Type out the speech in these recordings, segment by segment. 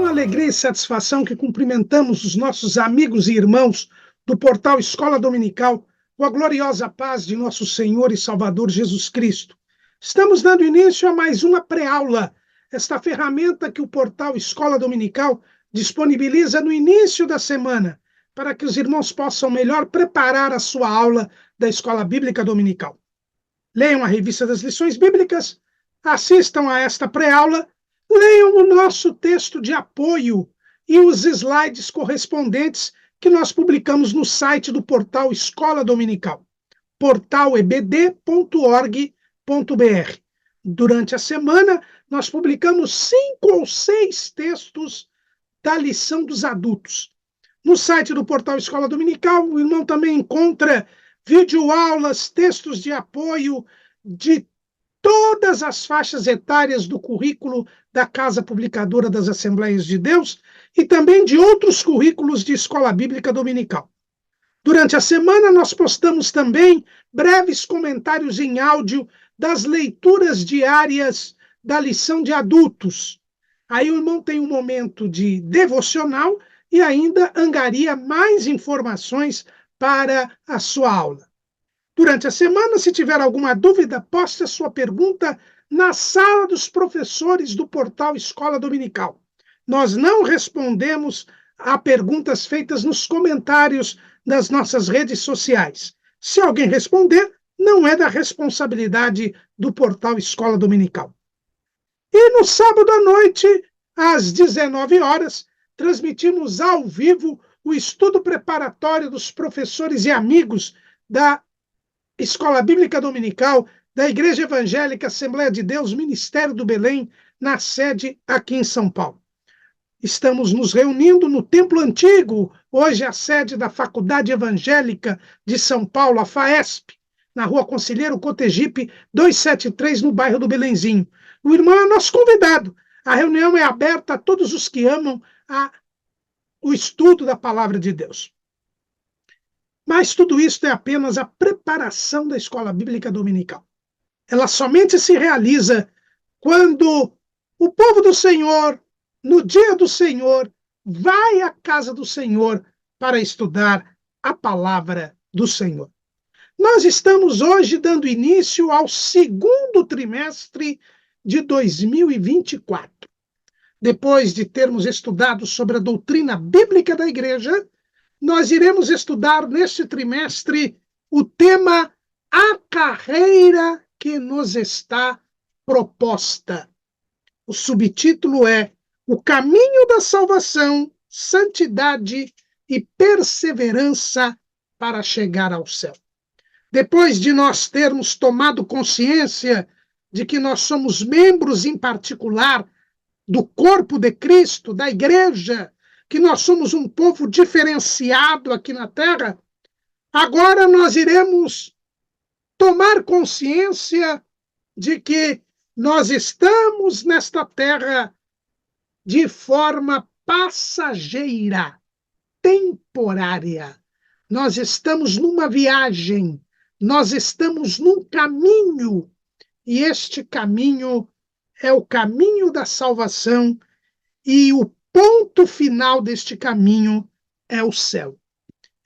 com alegria e satisfação que cumprimentamos os nossos amigos e irmãos do portal Escola Dominical, com a gloriosa paz de nosso Senhor e Salvador Jesus Cristo. Estamos dando início a mais uma pré-aula, esta ferramenta que o portal Escola Dominical disponibiliza no início da semana, para que os irmãos possam melhor preparar a sua aula da Escola Bíblica Dominical. Leiam a revista das lições bíblicas, assistam a esta pré-aula, leiam o nosso texto de apoio e os slides correspondentes que nós publicamos no site do portal Escola Dominical, portalebd.org.br. Durante a semana, nós publicamos 5 ou 6 textos da lição dos adultos. No site do portal Escola Dominical, o irmão também encontra videoaulas, textos de apoio de todas as faixas etárias do currículo da Casa Publicadora das Assembleias de Deus e também de outros currículos de Escola Bíblica Dominical. Durante a semana, nós postamos também breves comentários em áudio das leituras diárias da lição de adultos. Aí o irmão tem um momento de devocional e ainda angaria mais informações para a sua aula. Durante a semana, se tiver alguma dúvida, poste a sua pergunta na sala dos professores do portal Escola Dominical. Nós não respondemos a perguntas feitas nos comentários das nossas redes sociais. Se alguém responder, não é da responsabilidade do portal Escola Dominical. E no sábado à noite, às 19 horas, transmitimos ao vivo o estudo preparatório dos professores e amigos da Escola Bíblica Dominical, da Igreja Evangélica Assembleia de Deus, Ministério do Belém, na sede aqui em São Paulo. Estamos nos reunindo no Templo Antigo, hoje a sede da Faculdade Evangélica de São Paulo, a FAESP, na Rua Conselheiro Cotegipe, 273, no bairro do Belenzinho. O irmão é nosso convidado. A reunião é aberta a todos os que amam o estudo da Palavra de Deus. Mas tudo isso é apenas a preparação da Escola Bíblica Dominical. Ela somente se realiza quando o povo do Senhor, no dia do Senhor, vai à casa do Senhor para estudar a Palavra do Senhor. Nós estamos hoje dando início ao 2º trimestre de 2024. Depois de termos estudado sobre a doutrina bíblica da Igreja, nós iremos estudar neste trimestre o tema A Carreira que nos está proposta. O subtítulo é O Caminho da Salvação, Santidade e Perseverança para Chegar ao Céu. Depois de nós termos tomado consciência de que nós somos membros em particular do corpo de Cristo, da Igreja, que nós somos um povo diferenciado aqui na Terra, agora nós iremos tomar consciência de que nós estamos nesta Terra de forma passageira, temporária. Nós estamos numa viagem, nós estamos num caminho, e este caminho é o caminho da salvação, e o ponto final deste caminho é o céu.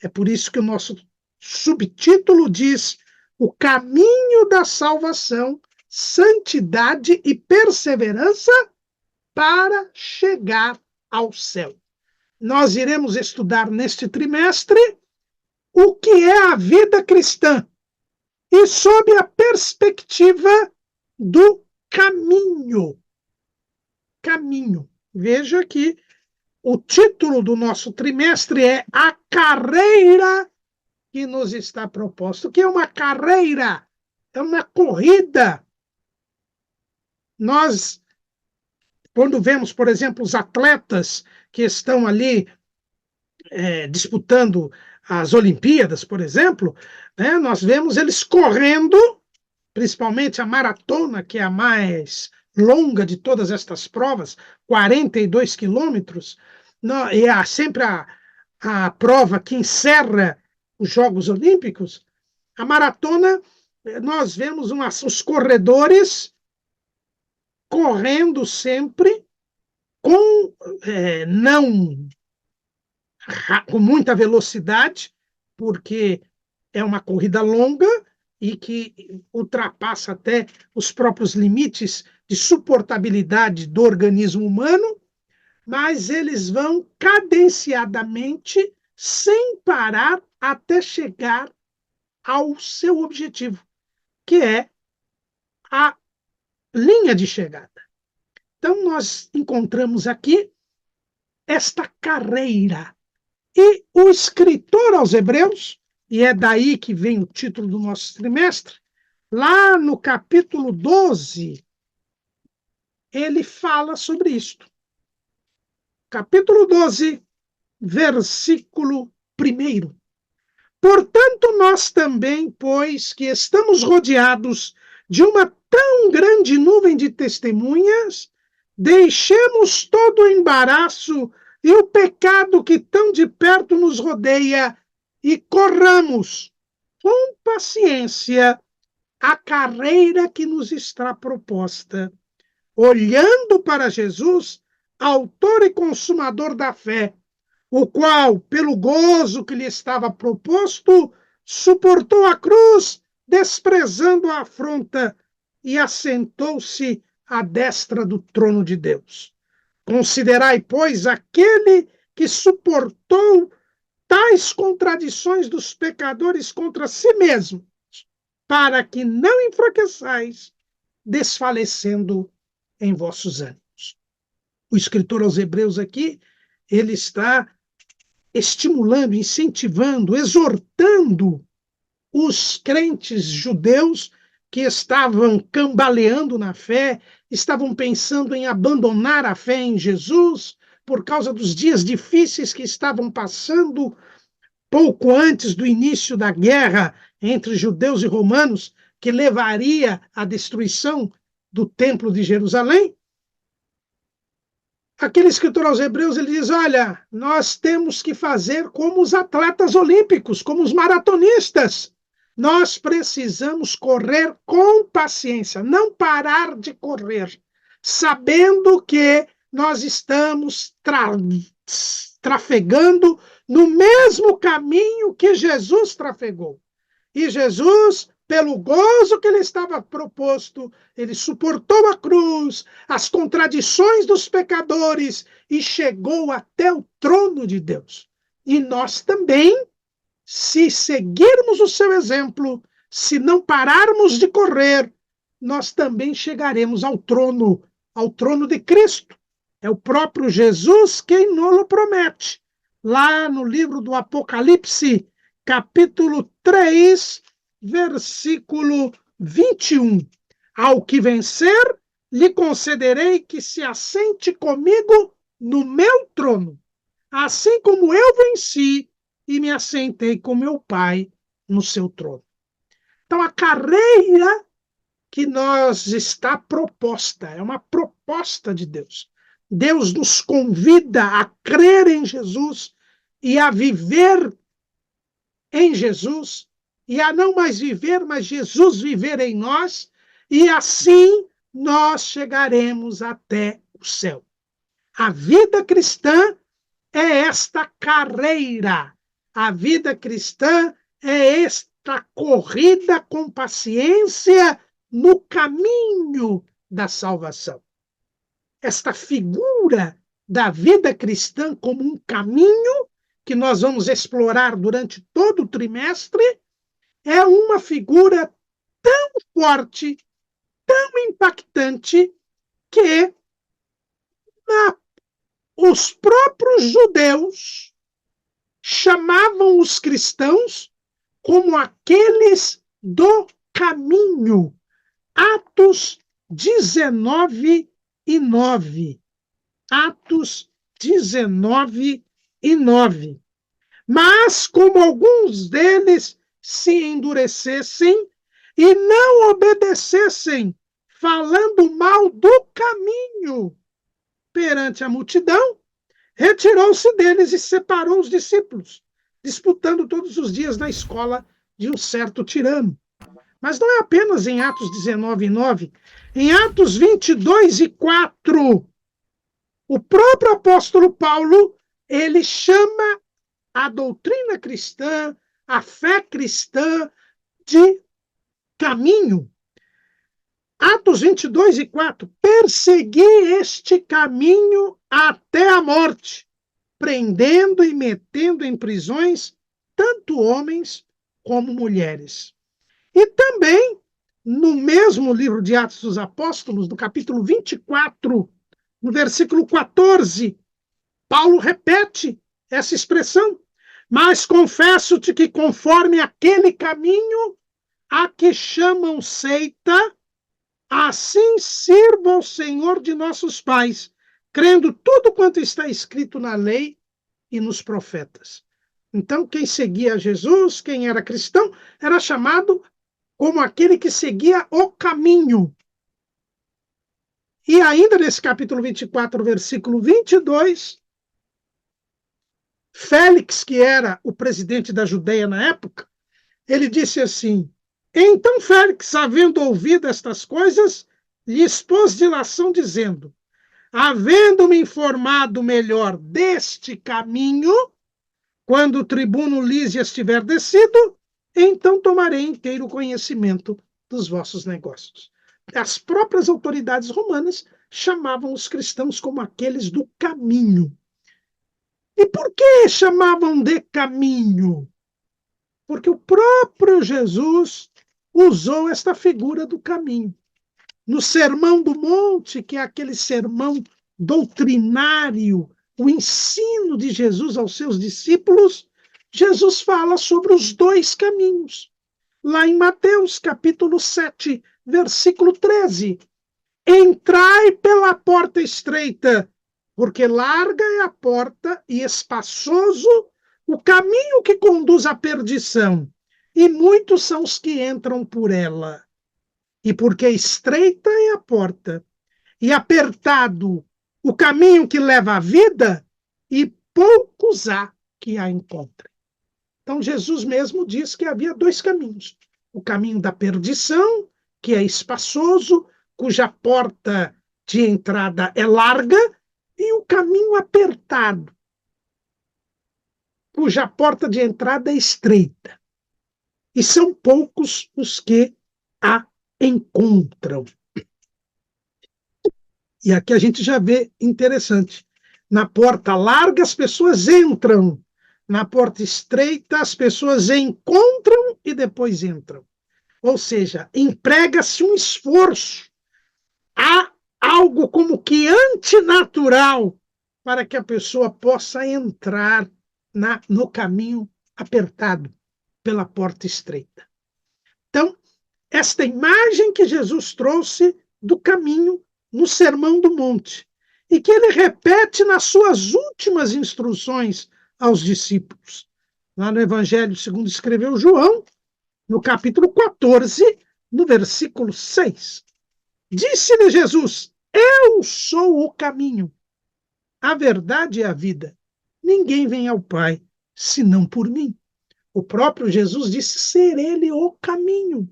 É por isso que o nosso subtítulo diz O Caminho da Salvação, Santidade e Perseverança para Chegar ao Céu. Nós iremos estudar neste trimestre o que é a vida cristã e sob a perspectiva do caminho. Caminho. Veja que o título do nosso trimestre é A Carreira que nos está proposta. O que é uma carreira? É uma corrida. Nós, quando vemos, por exemplo, os atletas que estão ali disputando as Olimpíadas, por exemplo, né, nós vemos eles correndo, principalmente a maratona, que é a mais longa de todas estas provas, 42 quilômetros, e é sempre a prova que encerra os Jogos Olímpicos. A maratona, nós vemos os corredores correndo sempre não com muita velocidade, porque é uma corrida longa e que ultrapassa até os próprios limites de suportabilidade do organismo humano, mas eles vão cadenciadamente, sem parar, até chegar ao seu objetivo, que é a linha de chegada. Então, nós encontramos aqui esta carreira. E o escritor aos Hebreus, e é daí que vem o título do nosso trimestre, lá no capítulo 12, ele fala sobre isto. Capítulo 12, versículo 1. Portanto, nós também, pois que estamos rodeados de uma tão grande nuvem de testemunhas, deixemos todo o embaraço e o pecado que tão de perto nos rodeia e corramos com paciência a carreira que nos está proposta, olhando para Jesus, autor e consumador da fé, o qual, pelo gozo que lhe estava proposto, suportou a cruz, desprezando a afronta, e assentou-se à destra do trono de Deus. Considerai, pois, aquele que suportou tais contradições dos pecadores contra si mesmo, para que não enfraqueçais, desfalecendo em vossos ânimos. O escritor aos Hebreus aqui, ele está estimulando, incentivando, exortando os crentes judeus que estavam cambaleando na fé, estavam pensando em abandonar a fé em Jesus por causa dos dias difíceis que estavam passando pouco antes do início da guerra entre judeus e romanos, que levaria à destruição do Templo de Jerusalém. Aquele escritor aos Hebreus, ele diz, olha, nós temos que fazer como os atletas olímpicos, como os maratonistas. Nós precisamos correr com paciência, não parar de correr, sabendo que nós estamos trafegando no mesmo caminho que Jesus trafegou. E Jesus, pelo gozo que lhe estava proposto, ele suportou a cruz, as contradições dos pecadores e chegou até o trono de Deus. E nós também, se seguirmos o seu exemplo, se não pararmos de correr, nós também chegaremos ao trono de Cristo. É o próprio Jesus quem nos promete. Lá no livro do Apocalipse, capítulo 3, versículo 21. Ao que vencer, lhe concederei que se assente comigo no meu trono, assim como eu venci e me assentei com meu Pai no seu trono. Então, a carreira que nos está proposta é uma proposta de Deus. Deus nos convida a crer em Jesus e a viver em Jesus, e a não mais viver, mas Jesus viver em nós, e assim nós chegaremos até o céu. A vida cristã é esta carreira. A vida cristã é esta corrida com paciência no caminho da salvação. Esta figura da vida cristã como um caminho que nós vamos explorar durante todo o trimestre é uma figura tão forte, tão impactante, que os próprios judeus chamavam os cristãos como aqueles do caminho. Atos 19 e 9. Atos 19 e 9. Mas como alguns deles se endurecessem e não obedecessem, falando mal do caminho perante a multidão, retirou-se deles e separou os discípulos, disputando todos os dias na escola de um certo tirano. Mas não é apenas em Atos 19 e 9. Em Atos 22 e 4, O próprio apóstolo Paulo, ele chama a doutrina cristã, a fé cristã, de caminho. Atos 22:4, persegui este caminho até a morte, prendendo e metendo em prisões tanto homens como mulheres. E também, no mesmo livro de Atos dos Apóstolos, no capítulo 24, no versículo 14, Paulo repete essa expressão. Mas confesso-te que conforme aquele caminho a que chamam seita, assim sirvo ao Senhor de nossos pais, crendo tudo quanto está escrito na lei e nos profetas. Então, quem seguia Jesus, quem era cristão, era chamado como aquele que seguia o caminho. E ainda nesse capítulo 24, versículo 22, Félix, que era o presidente da Judeia na época, ele disse assim: então Félix, havendo ouvido estas coisas, lhe expôs dilação, dizendo: havendo-me informado melhor deste caminho, quando o tribuno Lísias tiver descido, então tomarei inteiro conhecimento dos vossos negócios. As próprias autoridades romanas chamavam os cristãos como aqueles do caminho. E por que chamavam de caminho? Porque o próprio Jesus usou esta figura do caminho. No Sermão do Monte, que é aquele sermão doutrinário, o ensino de Jesus aos seus discípulos, Jesus fala sobre os dois caminhos. Lá em Mateus, capítulo 7, versículo 13. Entrai pela porta estreita, porque larga é a porta e espaçoso o caminho que conduz à perdição, e muitos são os que entram por ela. E porque estreita é a porta, e apertado o caminho que leva à vida, e poucos há que a encontrem. Então, Jesus mesmo diz que havia dois caminhos: o caminho da perdição, que é espaçoso, cuja porta de entrada é larga, e o caminho apertado, cuja porta de entrada é estreita. E são poucos os que a encontram. E aqui a gente já vê interessante. Na porta larga, as pessoas entram. Na porta estreita, as pessoas encontram e depois entram. Ou seja, emprega-se um esforço. Há algo como que antinatural para que a pessoa possa entrar no caminho apertado pela porta estreita. Então, esta imagem que Jesus trouxe do caminho no Sermão do Monte, e que ele repete nas suas últimas instruções aos discípulos. Lá no Evangelho segundo escreveu João, no capítulo 14, no versículo 6. Disse-lhe Jesus: eu sou o caminho, a verdade e a vida. Ninguém vem ao Pai senão por mim. O próprio Jesus disse ser ele o caminho.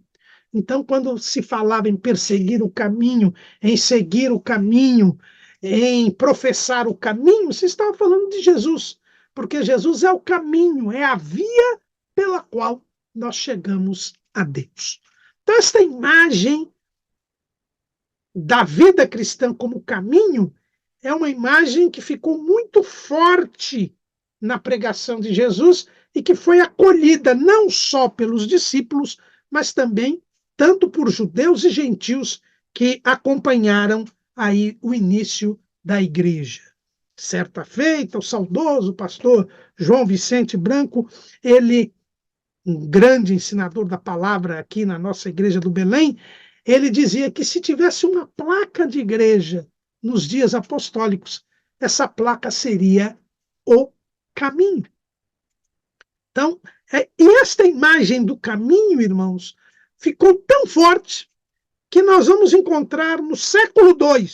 Então, quando se falava em perseguir o caminho, em seguir o caminho, em professar o caminho, se estava falando de Jesus, porque Jesus é o caminho, é a via pela qual nós chegamos a Deus. Então, esta imagem da vida cristã como caminho é uma imagem que ficou muito forte na pregação de Jesus e que foi acolhida não só pelos discípulos, mas também tanto por judeus e gentios que acompanharam aí o início da igreja. Certa feita, o saudoso pastor João Vicente Branco, ele, um grande ensinador da palavra aqui na nossa igreja do Belém, ele dizia que se tivesse uma placa de igreja nos dias apostólicos, essa placa seria o caminho. Então, e esta imagem do caminho, irmãos, ficou tão forte que nós vamos encontrar no século II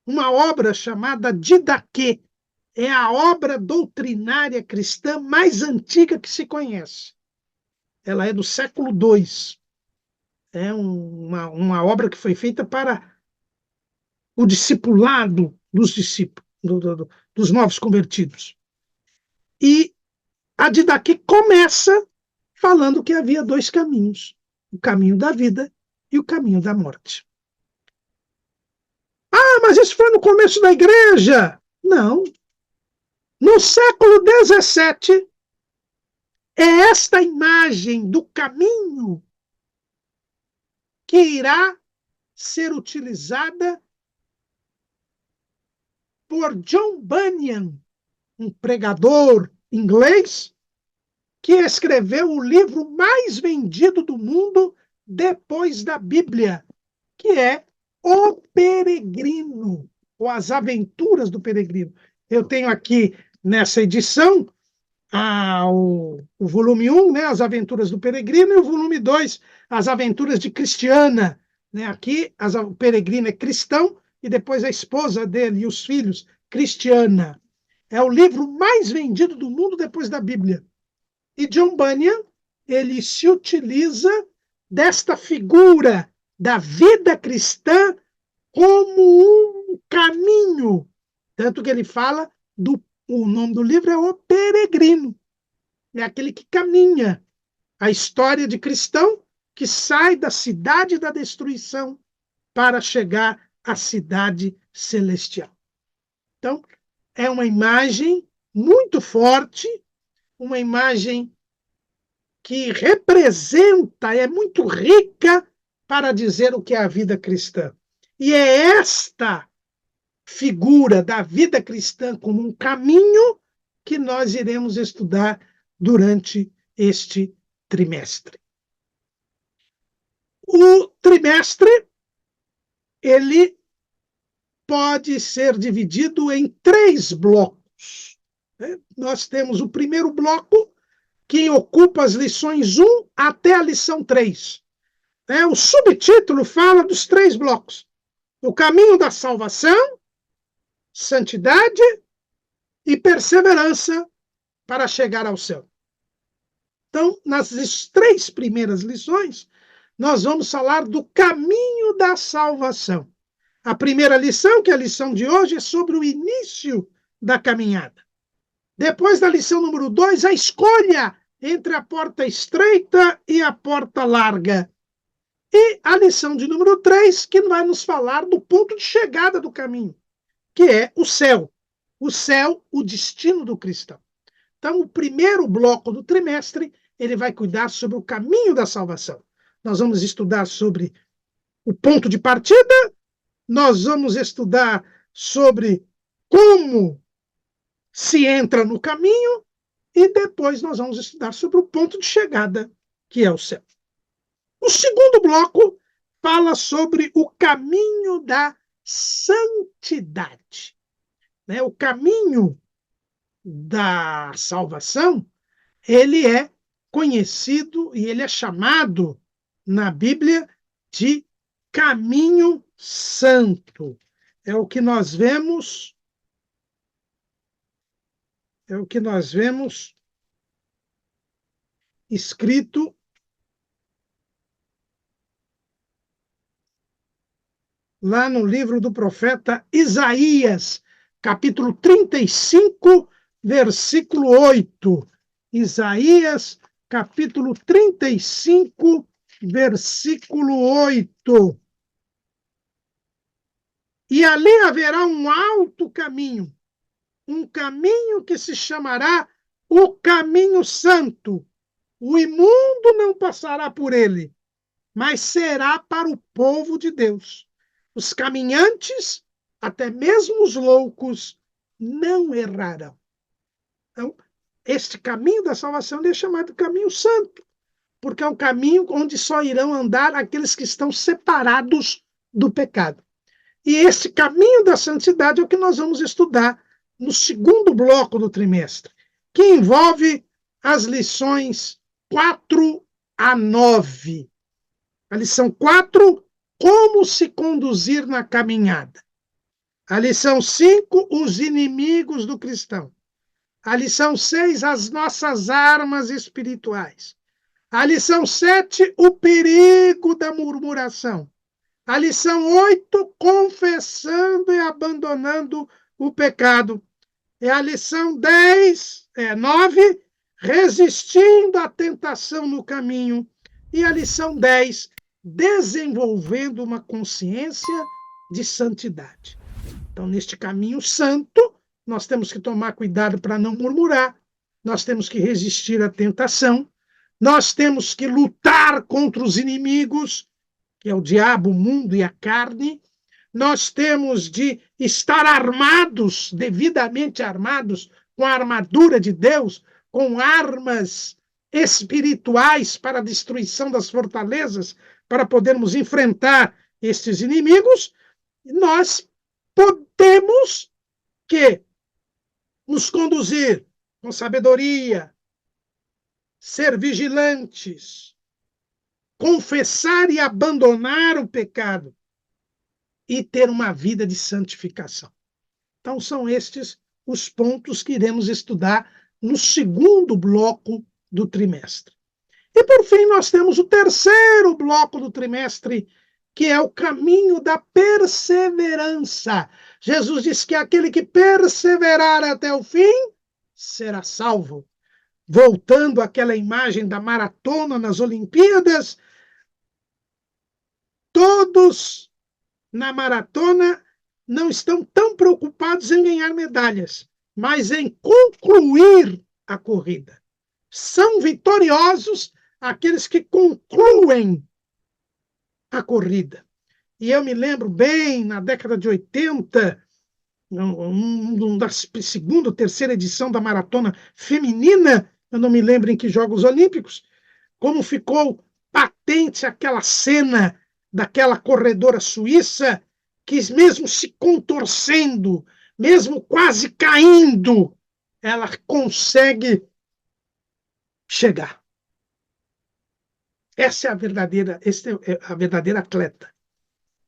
uma obra chamada Didaquê. É a obra doutrinária cristã mais antiga que se conhece. Ela é do século II. É uma obra que foi feita para o discipulado dos discípulos, dos novos convertidos. E a Didaquê começa falando que havia dois caminhos, o caminho da vida e o caminho da morte. Ah, mas isso foi no começo da igreja. Não. No século XVII, é esta imagem do caminho que irá ser utilizada por John Bunyan, um pregador inglês, que escreveu o livro mais vendido do mundo depois da Bíblia, que é O Peregrino, ou As Aventuras do Peregrino. Eu tenho aqui nessa edição o volume 1, né, As Aventuras do Peregrino, e o volume 2, As Aventuras de Cristiana. Né? Aqui, o Peregrino é cristão, e depois a esposa dele e os filhos, Cristiana. É o livro mais vendido do mundo depois da Bíblia. E John Bunyan, ele se utiliza desta figura da vida cristã como um caminho. Tanto que ele fala, o nome do livro é O Peregrino. É aquele que caminha. A história de cristão que sai da cidade da destruição para chegar à cidade celestial. Então, é uma imagem muito forte, uma imagem que representa, é muito rica para dizer o que é a vida cristã. E é esta figura da vida cristã como um caminho que nós iremos estudar durante este trimestre. O trimestre, ele pode ser dividido em 3 blocos. Nós temos o primeiro bloco, que ocupa as lições 1 até a lição 3. O subtítulo fala dos 3 blocos: o caminho da salvação, santidade e perseverança para chegar ao céu. Então, nas 3 primeiras lições, nós vamos falar do caminho da salvação. A primeira lição, que é a lição de hoje, é sobre o início da caminhada. Depois da lição número 2, a escolha entre a porta estreita e a porta larga. E a lição de número 3, que vai nos falar do ponto de chegada do caminho, que é o céu. O céu, o destino do cristão. Então, o primeiro bloco do trimestre, ele vai cuidar sobre o caminho da salvação. Nós vamos estudar sobre o ponto de partida, nós vamos estudar sobre como se entra no caminho, e depois nós vamos estudar sobre o ponto de chegada, que é o céu. O segundo bloco fala sobre o caminho da santidade. O caminho da salvação, ele é conhecido e ele é chamado na Bíblia de caminho santo. É o que nós vemos escrito lá no livro do profeta Isaías, capítulo 35, versículo 8. Isaías, capítulo 35, versículo 8. E ali haverá um alto caminho, um caminho que se chamará o caminho santo. O imundo não passará por ele, mas será para o povo de Deus. Os caminhantes, até mesmo os loucos, não errarão. Então, este caminho da salvação é chamado caminho santo, porque é um caminho onde só irão andar aqueles que estão separados do pecado. E esse caminho da santidade é o que nós vamos estudar no segundo bloco do trimestre, que envolve as lições 4 a 9. A lição 4, como se conduzir na caminhada. A lição 5, os inimigos do cristão. A lição 6, as nossas armas espirituais. A lição 7, o perigo da murmuração. A lição 8, confessando e abandonando o pecado. E a lição 9, resistindo à tentação no caminho. E a lição 10, desenvolvendo uma consciência de santidade. Então, neste caminho santo, nós temos que tomar cuidado para não murmurar, nós temos que resistir à tentação, nós temos que lutar contra os inimigos, que é o diabo, o mundo e a carne, nós temos de estar armados, devidamente armados, com a armadura de Deus, com armas espirituais para a destruição das fortalezas, para podermos enfrentar estes inimigos. Nós podemos que nos conduzir com sabedoria, ser vigilantes, confessar e abandonar o pecado e ter uma vida de santificação. Então, são estes os pontos que iremos estudar no segundo bloco do trimestre. E, por fim, nós temos o terceiro bloco do trimestre, que é o caminho da perseverança. Jesus disse que aquele que perseverar até o fim será salvo. Voltando àquela imagem da maratona nas Olimpíadas, todos na maratona não estão tão preocupados em ganhar medalhas, mas em concluir a corrida. São vitoriosos aqueles que concluem a corrida. E eu me lembro bem, na década de 80, da segunda ou terceira edição da maratona feminina, eu não me lembro em que Jogos Olímpicos, como ficou patente aquela cena daquela corredora suíça que, mesmo se contorcendo, mesmo quase caindo, ela consegue chegar. Essa é a verdadeira atleta.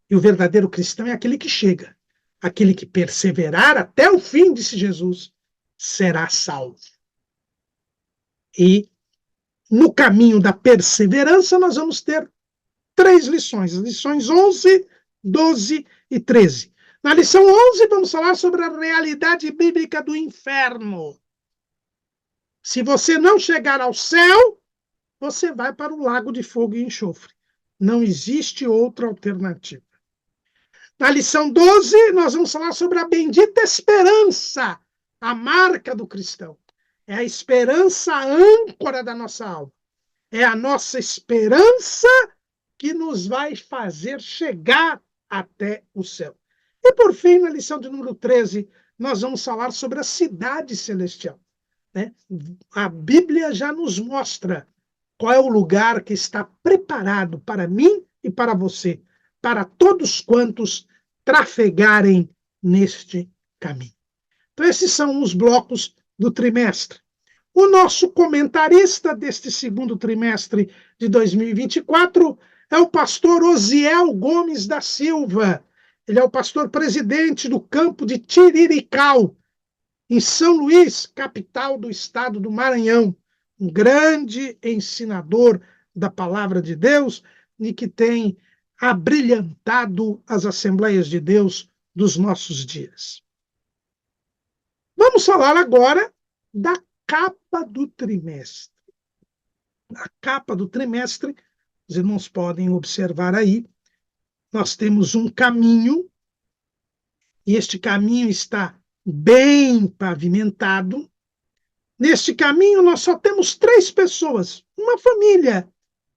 E o verdadeiro cristão é aquele que chega. Aquele que perseverar até o fim, disse Jesus, será salvo. E no caminho da perseverança nós vamos ter 3 lições, as lições 11, 12 e 13. Na lição 11 vamos falar sobre a realidade bíblica do inferno. Se você não chegar ao céu, você vai para o lago de fogo e enxofre. Não existe outra alternativa. Na lição 12, nós vamos falar sobre a bendita esperança, a marca do cristão. É a esperança âncora da nossa alma. É a nossa esperança que nos vai fazer chegar até o céu. E, por fim, na lição de número 13, nós vamos falar sobre a cidade celestial. Né? A Bíblia já nos mostra qual é o lugar que está preparado para mim e para você, para todos quantos trafegarem neste caminho. Então, esses são os blocos do trimestre. O nosso comentarista deste segundo trimestre de 2024 é o pastor Osiel Gomes da Silva. Ele é o pastor presidente do campo de Tirirical, em São Luís, capital do estado do Maranhão. Um grande ensinador da palavra de Deus e que tem abrilhantado as Assembleias de Deus dos nossos dias. Vamos falar agora da capa do trimestre. A capa do trimestre, os irmãos podem observar aí, nós temos um caminho, e este caminho está bem pavimentado. Neste caminho, nós só temos 3 pessoas, uma família,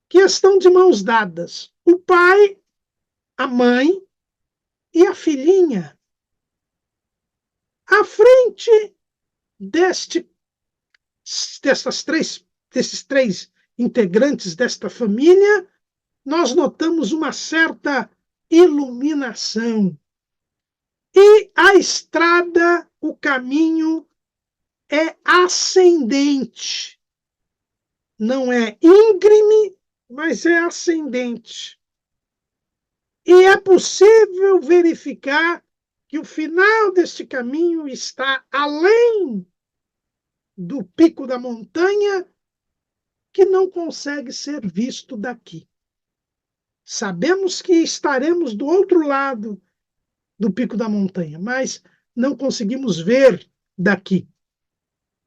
que estão de mãos dadas: o pai, a mãe e a filhinha. À frente desses 3 integrantes desta família, nós notamos uma certa iluminação. E a estrada, o caminho, é ascendente. Não é íngreme, mas é ascendente. E é possível verificar que o final deste caminho está além do pico da montanha, que não consegue ser visto daqui. Sabemos que estaremos do outro lado do pico da montanha, mas não conseguimos ver daqui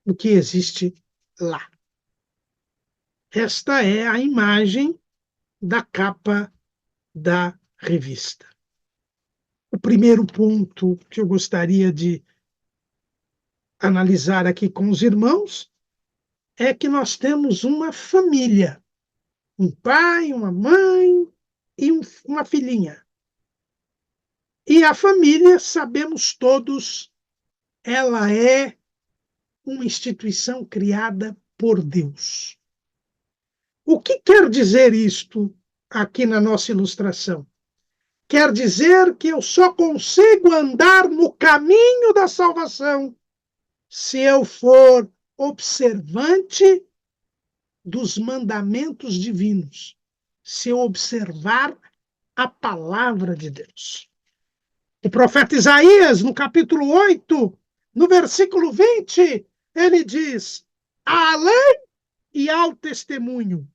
o que existe lá. Esta é a imagem da capa da revista. O primeiro ponto que eu gostaria de analisar aqui com os irmãos é que nós temos uma família, um pai, uma mãe e uma filhinha. E a família, sabemos todos, ela é uma instituição criada por Deus. O que quer dizer isto aqui na nossa ilustração? Quer dizer que eu só consigo andar no caminho da salvação se eu for observante dos mandamentos divinos, se eu observar a palavra de Deus. O profeta Isaías, no capítulo 8, no versículo 20, ele diz: à lei e ao testemunho,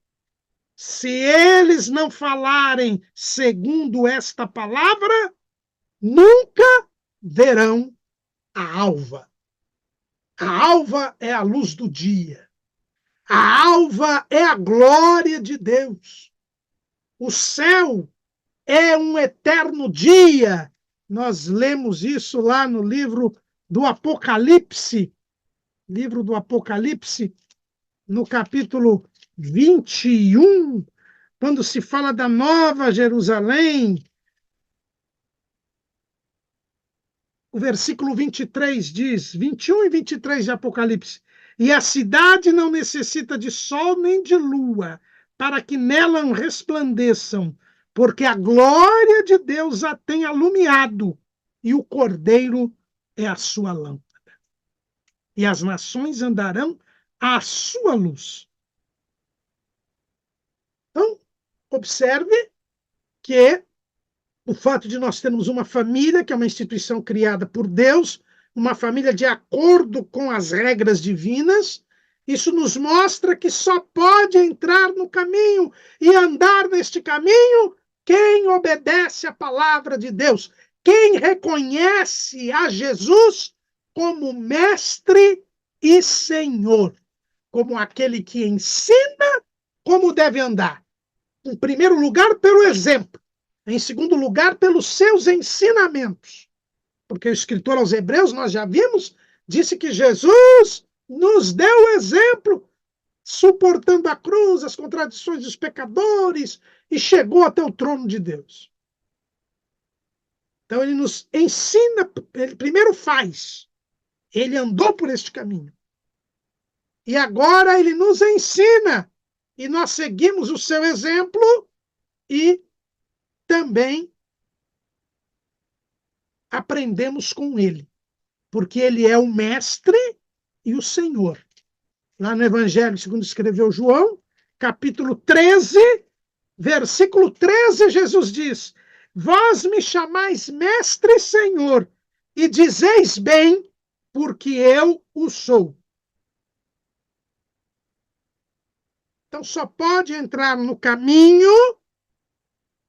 se eles não falarem segundo esta palavra, nunca verão a alva. A alva é a luz do dia. A alva é a glória de Deus. O céu é um eterno dia. Nós lemos isso lá no livro do Apocalipse, no capítulo 21, quando se fala da Nova Jerusalém. O versículo 23 diz, 21 e 23 de Apocalipse: e a cidade não necessita de sol nem de lua, para que nela resplandeçam, porque a glória de Deus a tem alumiado, e o Cordeiro é a sua lâmpada. E as nações andarão à sua luz. Então, observe que o fato de nós termos uma família, que é uma instituição criada por Deus, uma família de acordo com as regras divinas, isso nos mostra que só pode entrar no caminho e andar neste caminho quem obedece à palavra de Deus, quem reconhece a Jesus como mestre e Senhor, como aquele que ensina como deve andar. Em primeiro lugar, pelo exemplo. Em segundo lugar, pelos seus ensinamentos. Porque o escritor aos Hebreus, nós já vimos, disse que Jesus nos deu exemplo, suportando a cruz, as contradições dos pecadores, e chegou até o trono de Deus. Então ele nos ensina, ele primeiro faz, ele andou por este caminho. E agora ele nos ensina, e nós seguimos o seu exemplo, e também aprendemos com ele, porque ele é o mestre e o Senhor. Lá no Evangelho, segundo escreveu João, capítulo 13, versículo 13, Jesus diz: vós me chamais mestre e Senhor, e dizeis bem, porque eu o sou. Então só pode entrar no caminho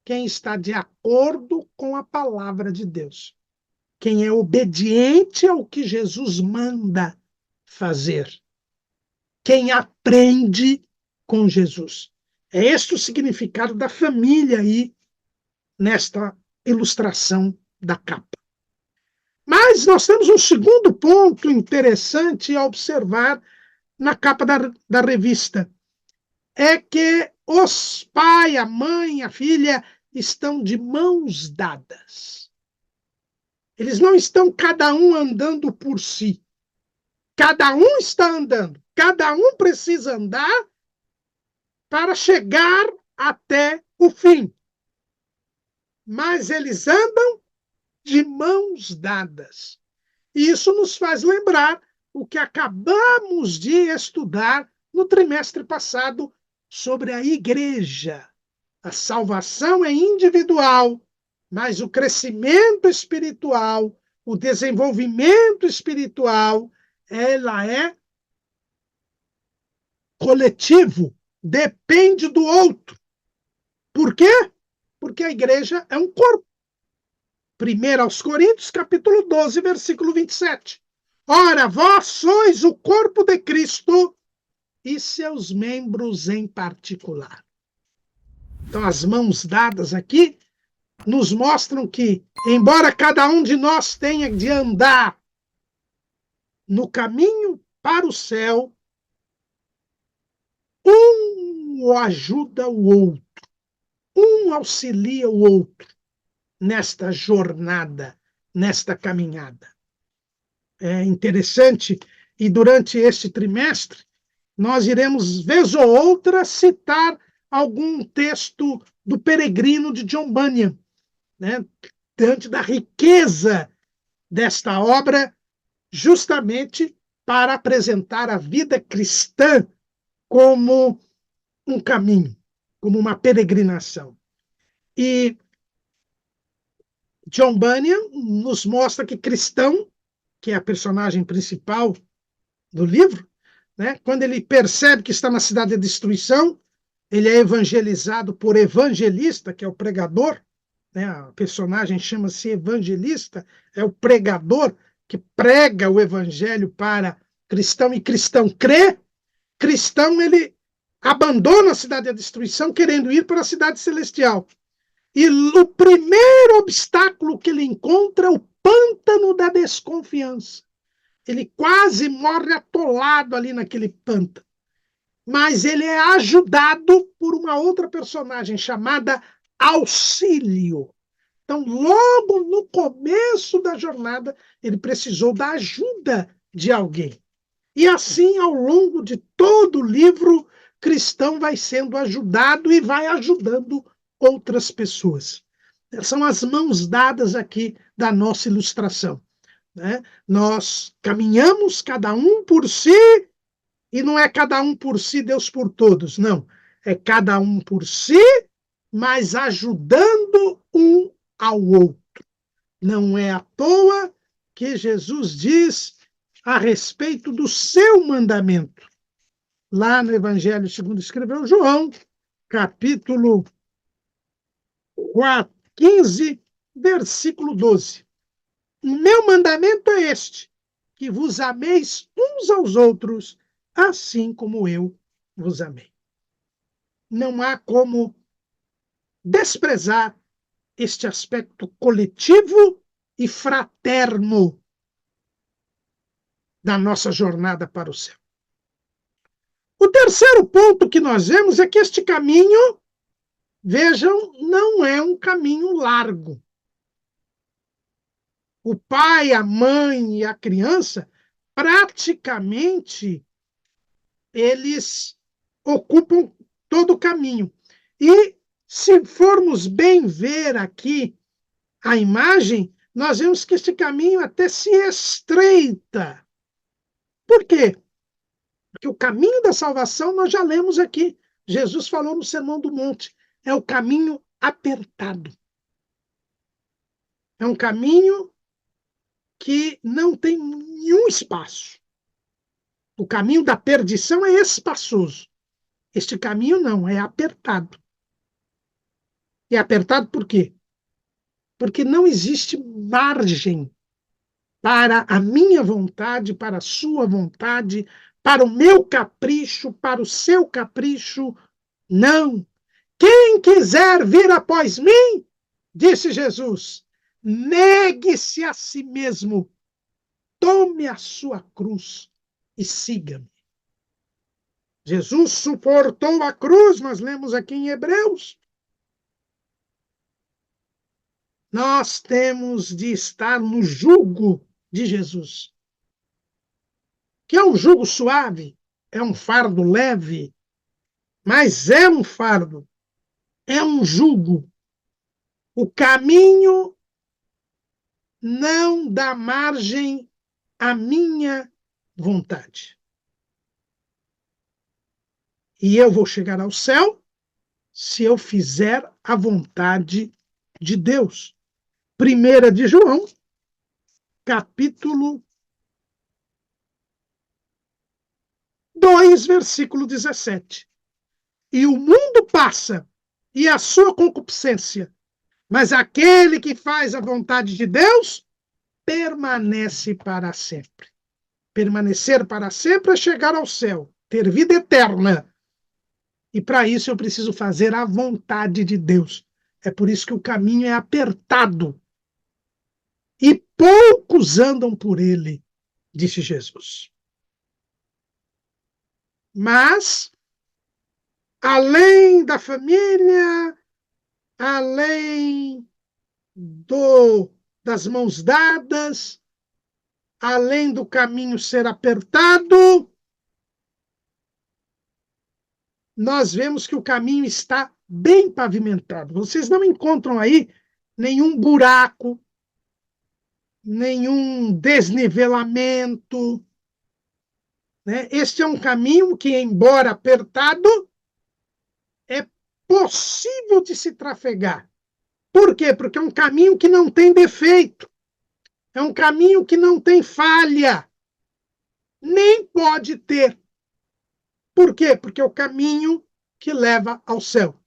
quem está de acordo com a palavra de Deus. Quem é obediente ao que Jesus manda fazer. Quem aprende com Jesus. É este o significado da família aí, nesta ilustração da capa. Mas nós temos um segundo ponto interessante a observar na capa da revista. É que os pai, a mãe, a filha estão de mãos dadas. Eles não estão cada um andando por si. Cada um está andando. Cada um precisa andar para chegar até o fim. Mas eles andam de mãos dadas. E isso nos faz lembrar o que acabamos de estudar no trimestre passado sobre a igreja. A salvação é individual, mas o crescimento espiritual, o desenvolvimento espiritual, ela é coletivo, depende do outro. Por quê? porque a igreja é um corpo. 1 aos Coríntios, capítulo 12, versículo 27. Ora, vós sois o corpo de Cristo e seus membros em particular. Então, as mãos dadas aqui nos mostram que, embora cada um de nós tenha de andar no caminho para o céu, um ajuda o outro, um auxilia o outro nesta jornada, nesta caminhada. É interessante, e durante este trimestre, nós iremos, vez ou outra, citar algum texto do Peregrino de John Bunyan, né? Diante da riqueza desta obra, justamente para apresentar a vida cristã como um caminho, como uma peregrinação. E John Bunyan nos mostra que cristão, que é a personagem principal do livro, né, quando ele percebe que está na cidade da destruição, ele é evangelizado por evangelista, que é o pregador, né, a personagem chama-se evangelista, é o pregador que prega o evangelho para cristão, e cristão crê, cristão ele abandona a cidade da destruição querendo ir para a cidade celestial. E o primeiro obstáculo que ele encontra é o pântano da desconfiança. Ele quase morre atolado ali naquele pântano. Mas ele é ajudado por uma outra personagem chamada Auxílio. Então, logo no começo da jornada, ele precisou da ajuda de alguém. E assim, ao longo de todo o livro, cristão vai sendo ajudado e vai ajudando outras pessoas. São as mãos dadas aqui da nossa ilustração, né? Nós caminhamos cada um por si, e não é cada um por si, Deus por todos, não. É cada um por si, mas ajudando um ao outro. Não é à toa que Jesus diz a respeito do seu mandamento. Lá no Evangelho segundo escreveu João, capítulo 15, versículo 12. O meu mandamento é este, que vos ameis uns aos outros, assim como eu vos amei. Não há como desprezar este aspecto coletivo e fraterno da nossa jornada para o céu. O terceiro ponto que nós vemos é que este caminho, vejam, não é um caminho largo. O pai, a mãe e a criança, praticamente, eles ocupam todo o caminho. E se formos bem ver aqui a imagem, nós vemos que este caminho até se estreita. Por quê? Porque o caminho da salvação nós já lemos aqui. Jesus falou no Sermão do Monte. É o caminho apertado. É um caminho que não tem nenhum espaço. O caminho da perdição é espaçoso. Este caminho não, é apertado. E é apertado por quê? Porque não existe margem para a minha vontade, para a sua vontade, para o meu capricho, para o seu capricho. Não. Quem quiser vir após mim, disse Jesus, negue-se a si mesmo, tome a sua cruz e siga-me. Jesus suportou a cruz, nós lemos aqui em Hebreus. Nós temos de estar no jugo de Jesus. Que é um jugo suave, é um fardo leve, mas é um fardo, é um jugo. O caminho não dá margem à minha vontade. E eu vou chegar ao céu se eu fizer a vontade de Deus. 1 de João, capítulo 2, versículo 17. E o mundo passa, e a sua concupiscência. Mas aquele que faz a vontade de Deus permanece para sempre. Permanecer para sempre é chegar ao céu, ter vida eterna. E para isso eu preciso fazer a vontade de Deus. É por isso que o caminho é apertado. E poucos andam por ele, disse Jesus. Mas, além da família, além das mãos dadas, além do caminho ser apertado, nós vemos que o caminho está bem pavimentado. Vocês não encontram aí nenhum buraco, nenhum desnivelamento, né? Este é um caminho que, embora apertado, é possível de se trafegar. Por quê? Porque é um caminho que não tem defeito, é um caminho que não tem falha, nem pode ter. Por quê? Porque é o caminho que leva ao céu.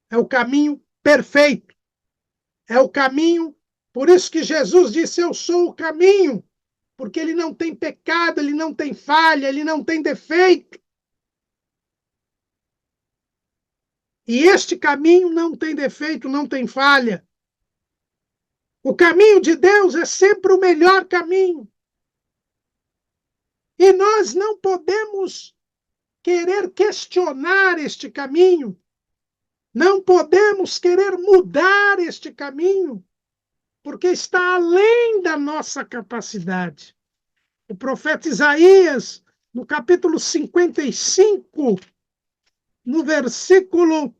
É o caminho perfeito. É o caminho, por isso que Jesus disse, eu sou o caminho, porque ele não tem pecado, ele não tem falha, ele não tem defeito. E este caminho não tem defeito, não tem falha. O caminho de Deus é sempre o melhor caminho. E nós não podemos querer questionar este caminho. Não podemos querer mudar este caminho, porque está além da nossa capacidade. O profeta Isaías, no capítulo 55, no versículo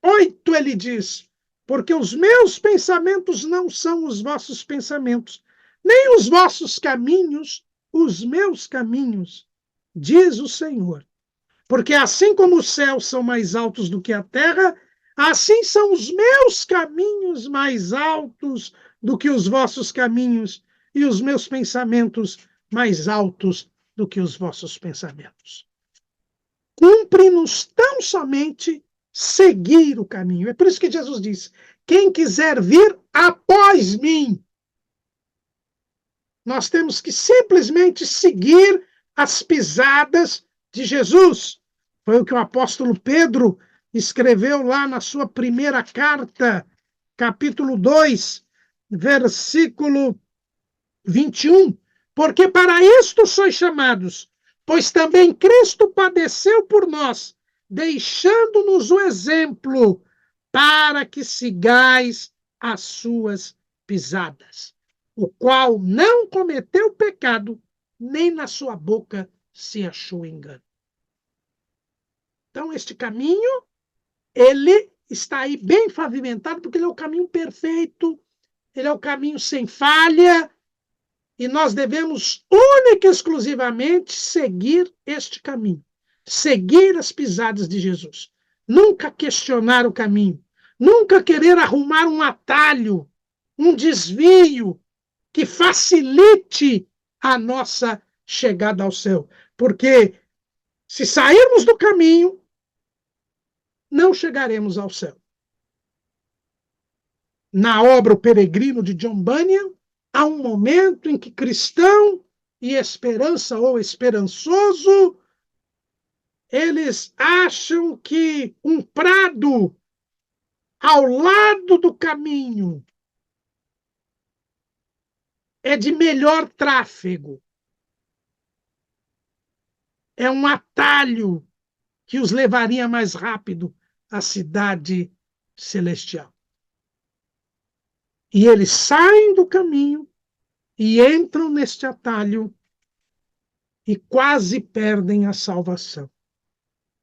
8, ele diz: porque os meus pensamentos não são os vossos pensamentos, nem os vossos caminhos, os meus caminhos, diz o Senhor. Porque assim como os céus são mais altos do que a terra, assim são os meus caminhos mais altos do que os vossos caminhos, e os meus pensamentos mais altos do que os vossos pensamentos. Cumpre-nos tão somente seguir o caminho. É por isso que Jesus diz: quem quiser vir após mim, nós temos que simplesmente seguir as pisadas de Jesus. Foi o que o apóstolo Pedro escreveu lá na sua primeira carta, capítulo 2, versículo 21. Porque para isto sois chamados, pois também Cristo padeceu por nós, deixando-nos o exemplo, para que sigais as suas pisadas, o qual não cometeu pecado, nem na sua boca se achou engano. Então, este caminho, ele está aí bem pavimentado, porque ele é o caminho perfeito, ele é o caminho sem falha, e nós devemos única e exclusivamente seguir este caminho, seguir as pisadas de Jesus. Nunca questionar o caminho, nunca querer arrumar um atalho, um desvio que facilite a nossa chegada ao céu. Porque se sairmos do caminho, não chegaremos ao céu. Na obra O Peregrino, de John Bunyan, há um momento em que cristão e esperança ou esperançoso, eles acham que um prado ao lado do caminho é de melhor tráfego. É um atalho que os levaria mais rápido à cidade celestial. E eles saem do caminho e entram neste atalho e quase perdem a salvação.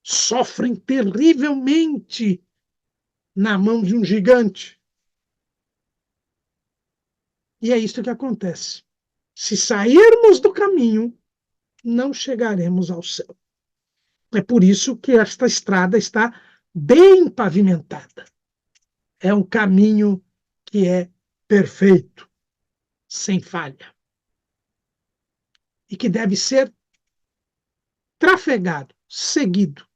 Sofrem terrivelmente na mão de um gigante. E é isso que acontece. Se sairmos do caminho, não chegaremos ao céu. É por isso que esta estrada está bem pavimentada. É um caminho que é perfeito, sem falha. E que deve ser trafegado, seguido,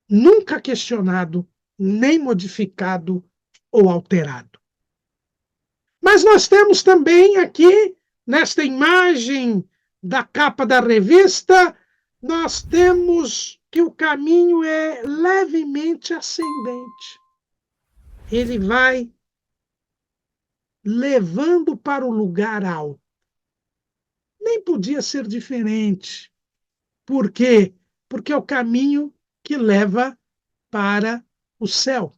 nunca questionado nem modificado ou alterado. Mas nós temos também aqui, nesta imagem da capa da revista, nós temos que o caminho é levemente ascendente. Ele vai levando para o lugar alto. Nem podia ser diferente. Por quê? Porque é o caminho que leva para o céu.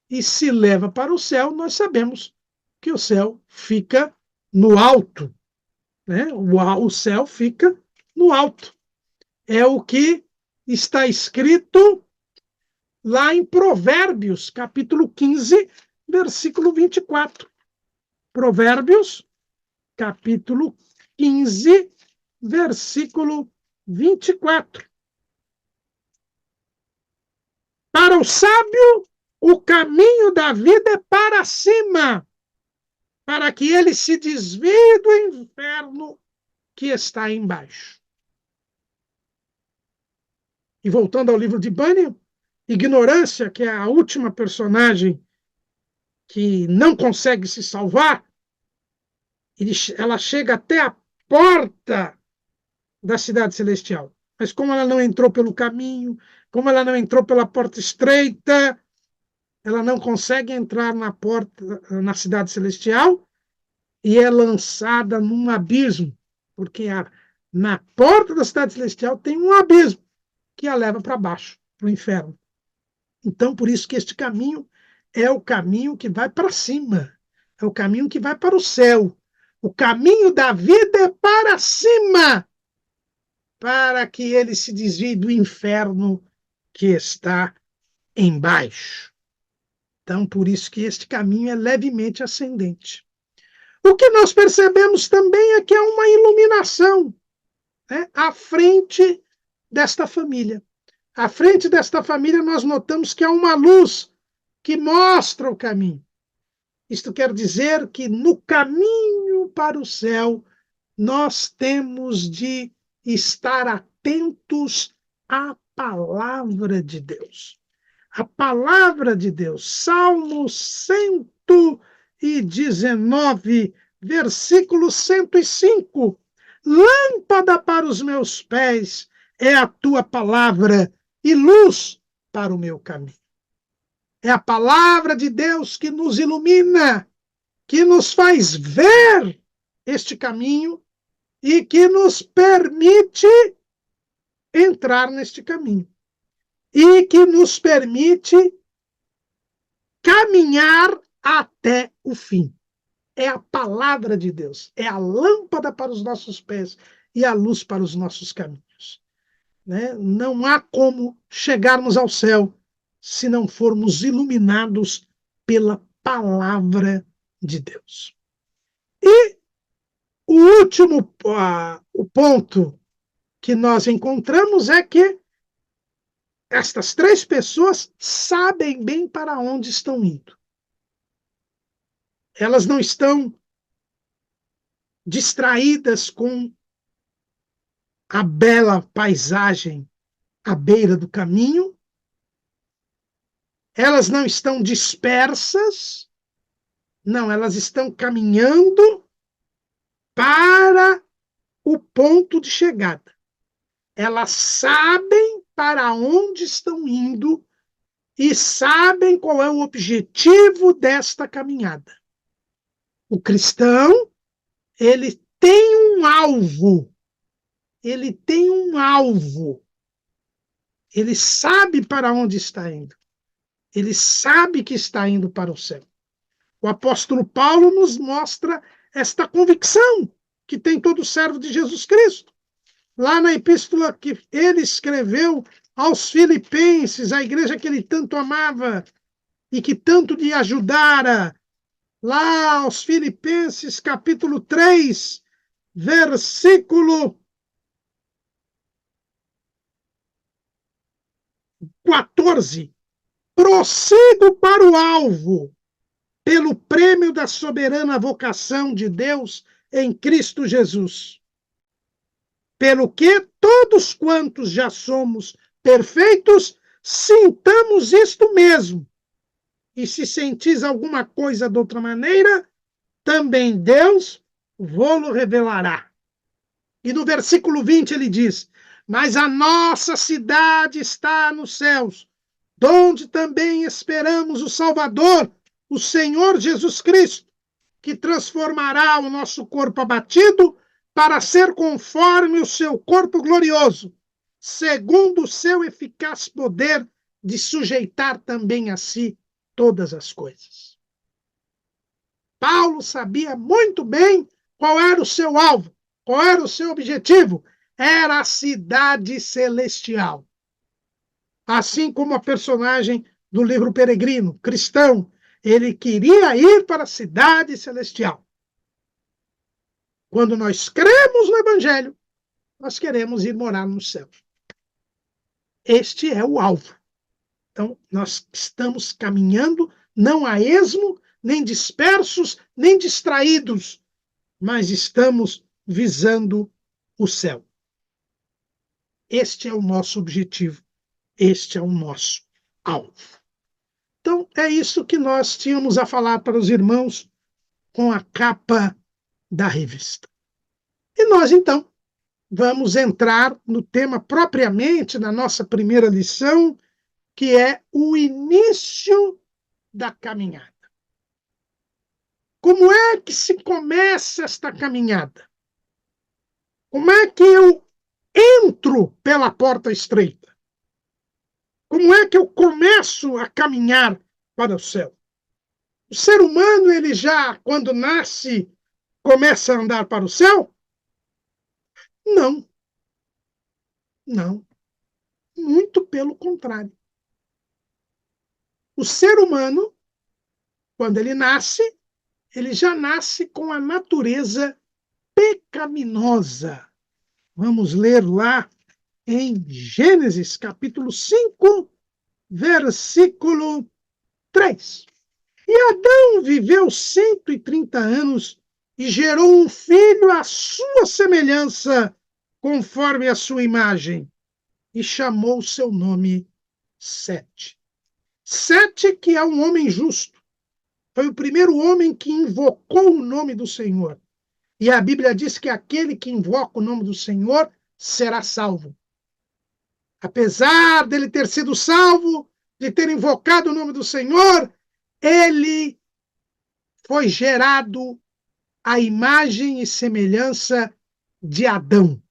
E se leva para o céu, nós sabemos que o céu fica no alto. Né? O céu fica no alto. É o que está escrito lá em Provérbios, capítulo 15, versículo 24. Provérbios, capítulo 15, versículo 24. Para o sábio, o caminho da vida é para cima, para que ele se desvie do inferno que está embaixo. E voltando ao livro de Bunyan, Ignorância, que é a última personagem que não consegue se salvar, ela chega até a porta da cidade celestial. Mas como ela não entrou pelo caminho, como ela não entrou pela porta estreita, ela não consegue entrar na cidade celestial e é lançada num abismo, porque na porta da cidade celestial tem um abismo que a leva para baixo, para o inferno. Então, por isso que este caminho é o caminho que vai para cima, é o caminho que vai para o céu. O caminho da vida é para cima, para que ele se desvie do inferno que está embaixo. Então, por isso que este caminho é levemente ascendente. O que nós percebemos também é que é uma iluminação, né, à frente desta família. À frente desta família, nós notamos que há uma luz que mostra o caminho. Isto quer dizer que no caminho para o céu, nós temos de estar atentos à palavra de Deus. A palavra de Deus, Salmo 119, versículo 105. Lâmpada para os meus pés é a tua palavra e luz para o meu caminho. É a palavra de Deus que nos ilumina, que nos faz ver este caminho e que nos permite entrar neste caminho. E que nos permite caminhar até o fim. É a palavra de Deus, é a lâmpada para os nossos pés e a luz para os nossos caminhos. Né? Não há como chegarmos ao céu se não formos iluminados pela palavra de Deus. E o último o ponto que nós encontramos é que estas três pessoas sabem bem para onde estão indo. Elas não estão distraídas com a bela paisagem à beira do caminho. Elas não estão dispersas. Não, elas estão caminhando para o ponto de chegada. Elas sabem para onde estão indo e sabem qual é o objetivo desta caminhada. O cristão, ele tem um alvo. Ele tem um alvo. Ele sabe para onde está indo. Ele sabe que está indo para o céu. O apóstolo Paulo nos mostra esta convicção que tem todo servo de Jesus Cristo. Lá na epístola que ele escreveu aos Filipenses, a igreja que ele tanto amava e que tanto lhe ajudara, lá aos Filipenses, capítulo 3, versículo 14. Prossigo para o alvo, pelo prêmio da soberana vocação de Deus em Cristo Jesus. Pelo que todos quantos já somos perfeitos, sintamos isto mesmo. E se sentis alguma coisa de outra maneira, também Deus vô-lo revelará. E no versículo 20 ele diz: mas a nossa cidade está nos céus, donde também esperamos o Salvador, o Senhor Jesus Cristo, que transformará o nosso corpo abatido para ser conforme o seu corpo glorioso, segundo o seu eficaz poder de sujeitar também a si todas as coisas. Paulo sabia muito bem qual era o seu alvo, qual era o seu objetivo. Era a cidade celestial. Assim como a personagem do livro Peregrino, cristão, ele queria ir para a cidade celestial. Quando nós cremos no Evangelho, nós queremos ir morar no céu. Este é o alvo. Então, nós estamos caminhando não a esmo, nem dispersos, nem distraídos, mas estamos visando o céu. Este é o nosso objetivo. Este é o nosso alvo. Então, é isso que nós tínhamos a falar para os irmãos com a capa da revista. E nós, então, vamos entrar no tema propriamente na nossa primeira lição, que é o início da caminhada. Como é que se começa esta caminhada? Como é que eu entro pela porta estreita? Como é que eu começo a caminhar para o céu? O ser humano, ele já, quando nasce, começa a andar para o céu? Não. Não. Muito pelo contrário. O ser humano, quando ele já nasce com a natureza pecaminosa. Vamos ler lá em Gênesis, capítulo 5, versículo 3. E Adão viveu 130 anos e gerou um filho à sua semelhança, conforme a sua imagem, e chamou seu nome Sete. Sete, que é um homem justo, foi o primeiro homem que invocou o nome do Senhor. E a Bíblia diz que aquele que invoca o nome do Senhor será salvo. Apesar dele ter sido salvo, de ter invocado o nome do Senhor, ele foi gerado à imagem e semelhança de Adão.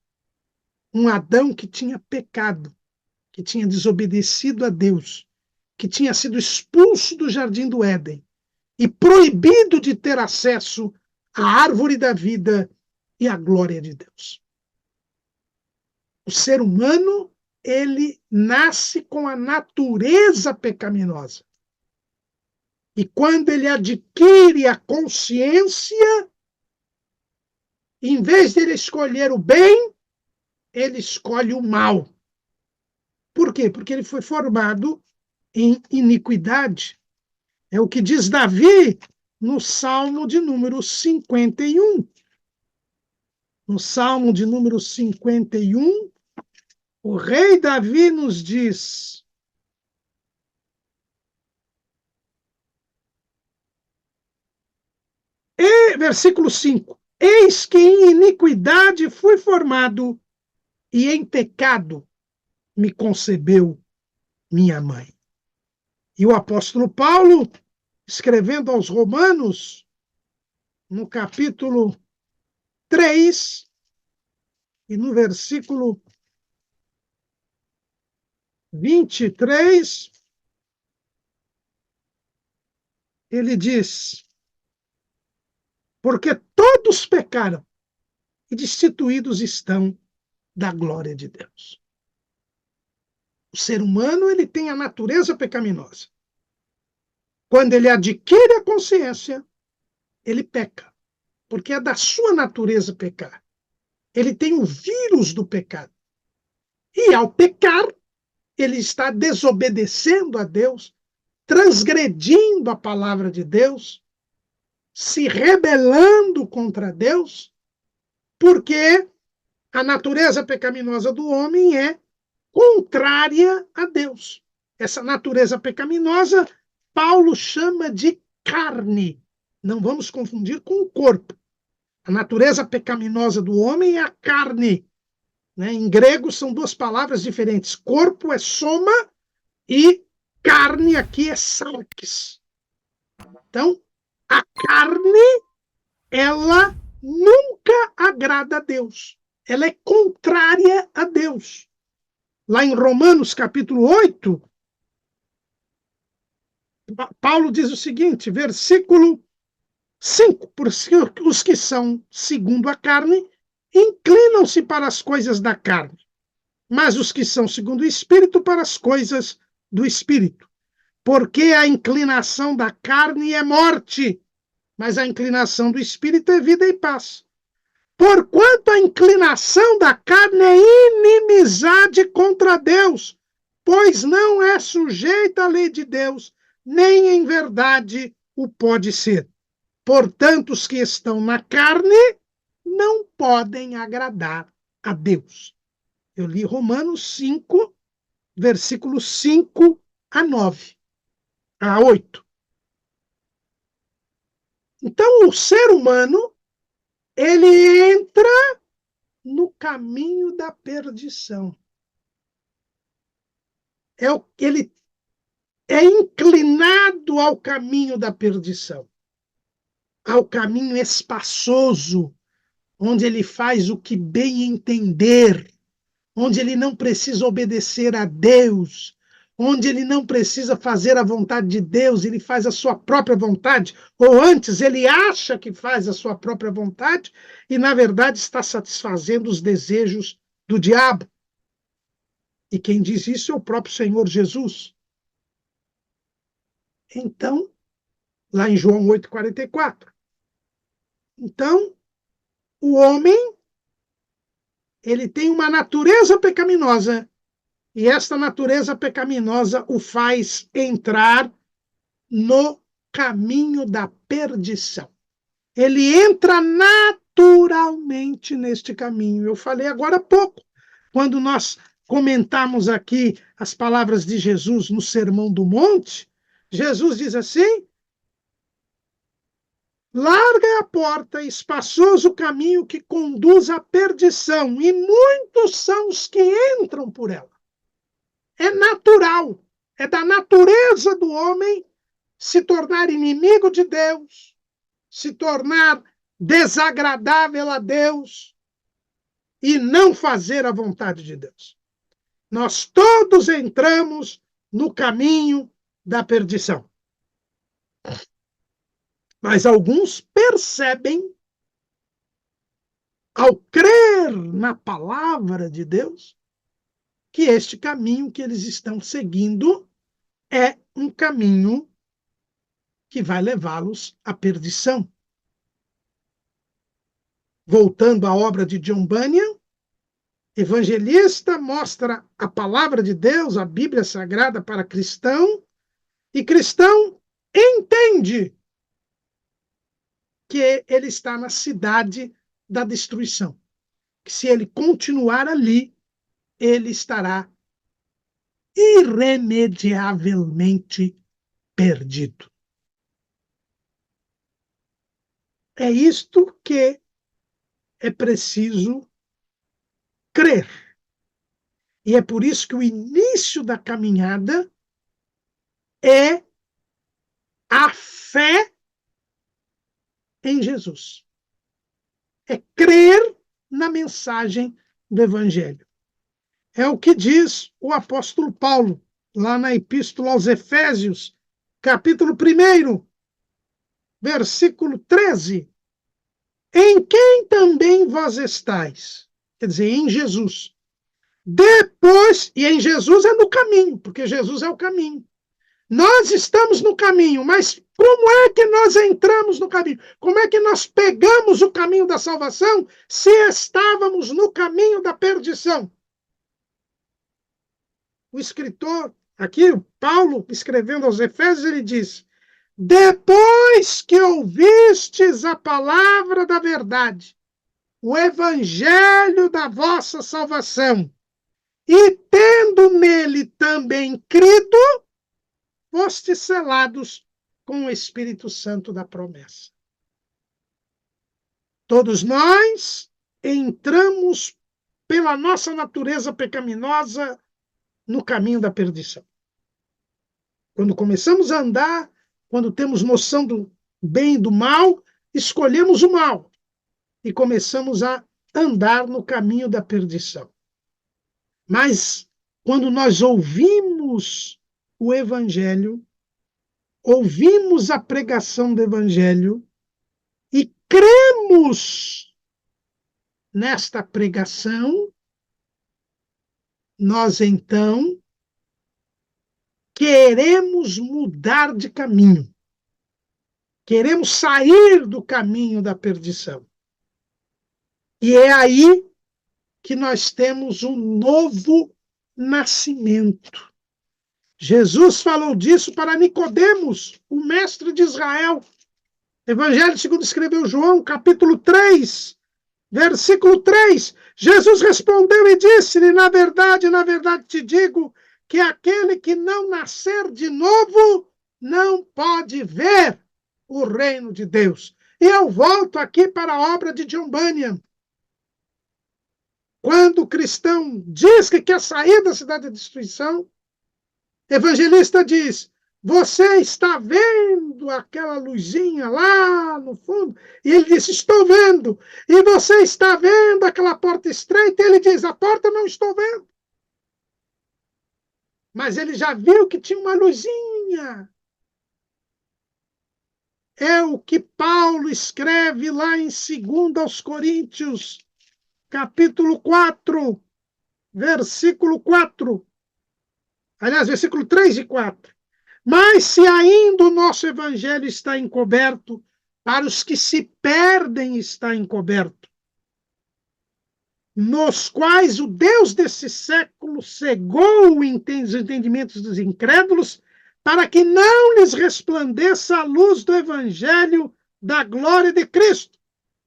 Um Adão que tinha pecado, que tinha desobedecido a Deus, que tinha sido expulso do jardim do Éden e proibido de ter acesso à árvore da vida e à glória de Deus. O ser humano, ele nasce com a natureza pecaminosa. E quando ele adquire a consciência, em vez de ele escolher o bem, ele escolhe o mal. Por quê? Porque ele foi formado em iniquidade. É o que diz Davi no Salmo de número 51. No Salmo de número 51, o rei Davi nos diz: versículo 5: eis que em iniquidade fui formado, e em pecado me concebeu minha mãe. E o apóstolo Paulo, escrevendo aos Romanos, no capítulo 3, e no versículo 23, ele diz: porque todos pecaram e destituídos estão da glória de Deus. O ser humano, ele tem a natureza pecaminosa. Quando ele adquire a consciência, ele peca, porque é da sua natureza pecar. Ele tem o vírus do pecado. E ao pecar, ele está desobedecendo a Deus, transgredindo a palavra de Deus, se rebelando contra Deus, porque a natureza pecaminosa do homem é contrária a Deus. Essa natureza pecaminosa, Paulo chama de carne. Não vamos confundir com o corpo. A natureza pecaminosa do homem é a carne. Né? Em grego são duas palavras diferentes. Corpo é soma e carne aqui é sarx. Então, a carne, ela nunca agrada a Deus. Ela é contrária a Deus. Lá em Romanos, capítulo 8, Paulo diz o seguinte, versículo 5, por os que são segundo a carne inclinam-se para as coisas da carne, mas os que são segundo o Espírito para as coisas do Espírito. Porque a inclinação da carne é morte, mas a inclinação do Espírito é vida e paz. Porquanto a inclinação da carne é inimizade contra Deus, pois não é sujeita à lei de Deus, nem em verdade o pode ser. Portanto, os que estão na carne não podem agradar a Deus. Eu li Romanos 5, versículos 5 a 9, a 8. Então, o ser humano, ele entra no caminho da perdição. Ele é inclinado ao caminho da perdição, ao caminho espaçoso, onde ele faz o que bem entender, onde ele não precisa obedecer a Deus, onde ele não precisa fazer a vontade de Deus, ele faz a sua própria vontade, ou antes, ele acha que faz a sua própria vontade e, na verdade, está satisfazendo os desejos do diabo. E quem diz isso é o próprio Senhor Jesus. Então, lá em João 8,44. Então, o homem, ele tem uma natureza pecaminosa, e esta natureza pecaminosa o faz entrar no caminho da perdição. Ele entra naturalmente neste caminho. Eu falei agora há pouco, quando nós comentamos aqui as palavras de Jesus no Sermão do Monte, Jesus diz assim: larga é a porta, espaçoso o caminho que conduz à perdição, e muitos são os que entram por ela. É natural, é da natureza do homem se tornar inimigo de Deus, se tornar desagradável a Deus e não fazer a vontade de Deus. Nós todos entramos no caminho da perdição. Mas alguns percebem, ao crer na palavra de Deus, que este caminho que eles estão seguindo é um caminho que vai levá-los à perdição. Voltando à obra de John Bunyan, evangelista mostra a palavra de Deus, a Bíblia Sagrada, para cristão, e cristão entende que ele está na cidade da destruição. Que se ele continuar ali, ele estará irremediavelmente perdido. É isto que é preciso crer. E é por isso que o início da caminhada é a fé em Jesus. É crer na mensagem do Evangelho. É o que diz o apóstolo Paulo, lá na Epístola aos Efésios, capítulo 1, versículo 13. Em quem também vós estáis? Quer dizer, em Jesus. Depois, e em Jesus é no caminho, porque Jesus é o caminho. Nós estamos no caminho, mas como é que nós entramos no caminho? Como é que nós pegamos o caminho da salvação se estávamos no caminho da perdição? O escritor, aqui, Paulo, escrevendo aos Efésios, ele diz: depois que ouvistes a palavra da verdade, o evangelho da vossa salvação, e tendo nele também crido, fostes selados com o Espírito Santo da promessa. Todos nós entramos pela nossa natureza pecaminosa no caminho da perdição. Quando começamos a andar, quando temos noção do bem e do mal, escolhemos o mal e começamos a andar no caminho da perdição. Mas quando nós ouvimos o Evangelho, ouvimos a pregação do Evangelho e cremos nesta pregação, nós então queremos mudar de caminho. Queremos sair do caminho da perdição. E é aí que nós temos um novo nascimento. Jesus falou disso para Nicodemos, o mestre de Israel. Evangelho segundo escreveu João, capítulo 3, versículo 3. Jesus respondeu e disse-lhe: na verdade te digo que aquele que não nascer de novo não pode ver o reino de Deus. E eu volto aqui para a obra de John Bunyan. Quando o cristão diz que quer sair da cidade da destruição, evangelista diz: você está vendo aquela luzinha lá no fundo? E ele diz: estou vendo. E você está vendo aquela porta estreita? E ele diz: a porta não estou vendo. Mas ele já viu que tinha uma luzinha. É o que Paulo escreve lá em 2 Coríntios, capítulo 4, versículo 4. Aliás, versículo 3 e 4. Mas se ainda o nosso evangelho está encoberto, para os que se perdem está encoberto, nos quais o Deus desse século cegou os entendimentos dos incrédulos, para que não lhes resplandeça a luz do evangelho da glória de Cristo,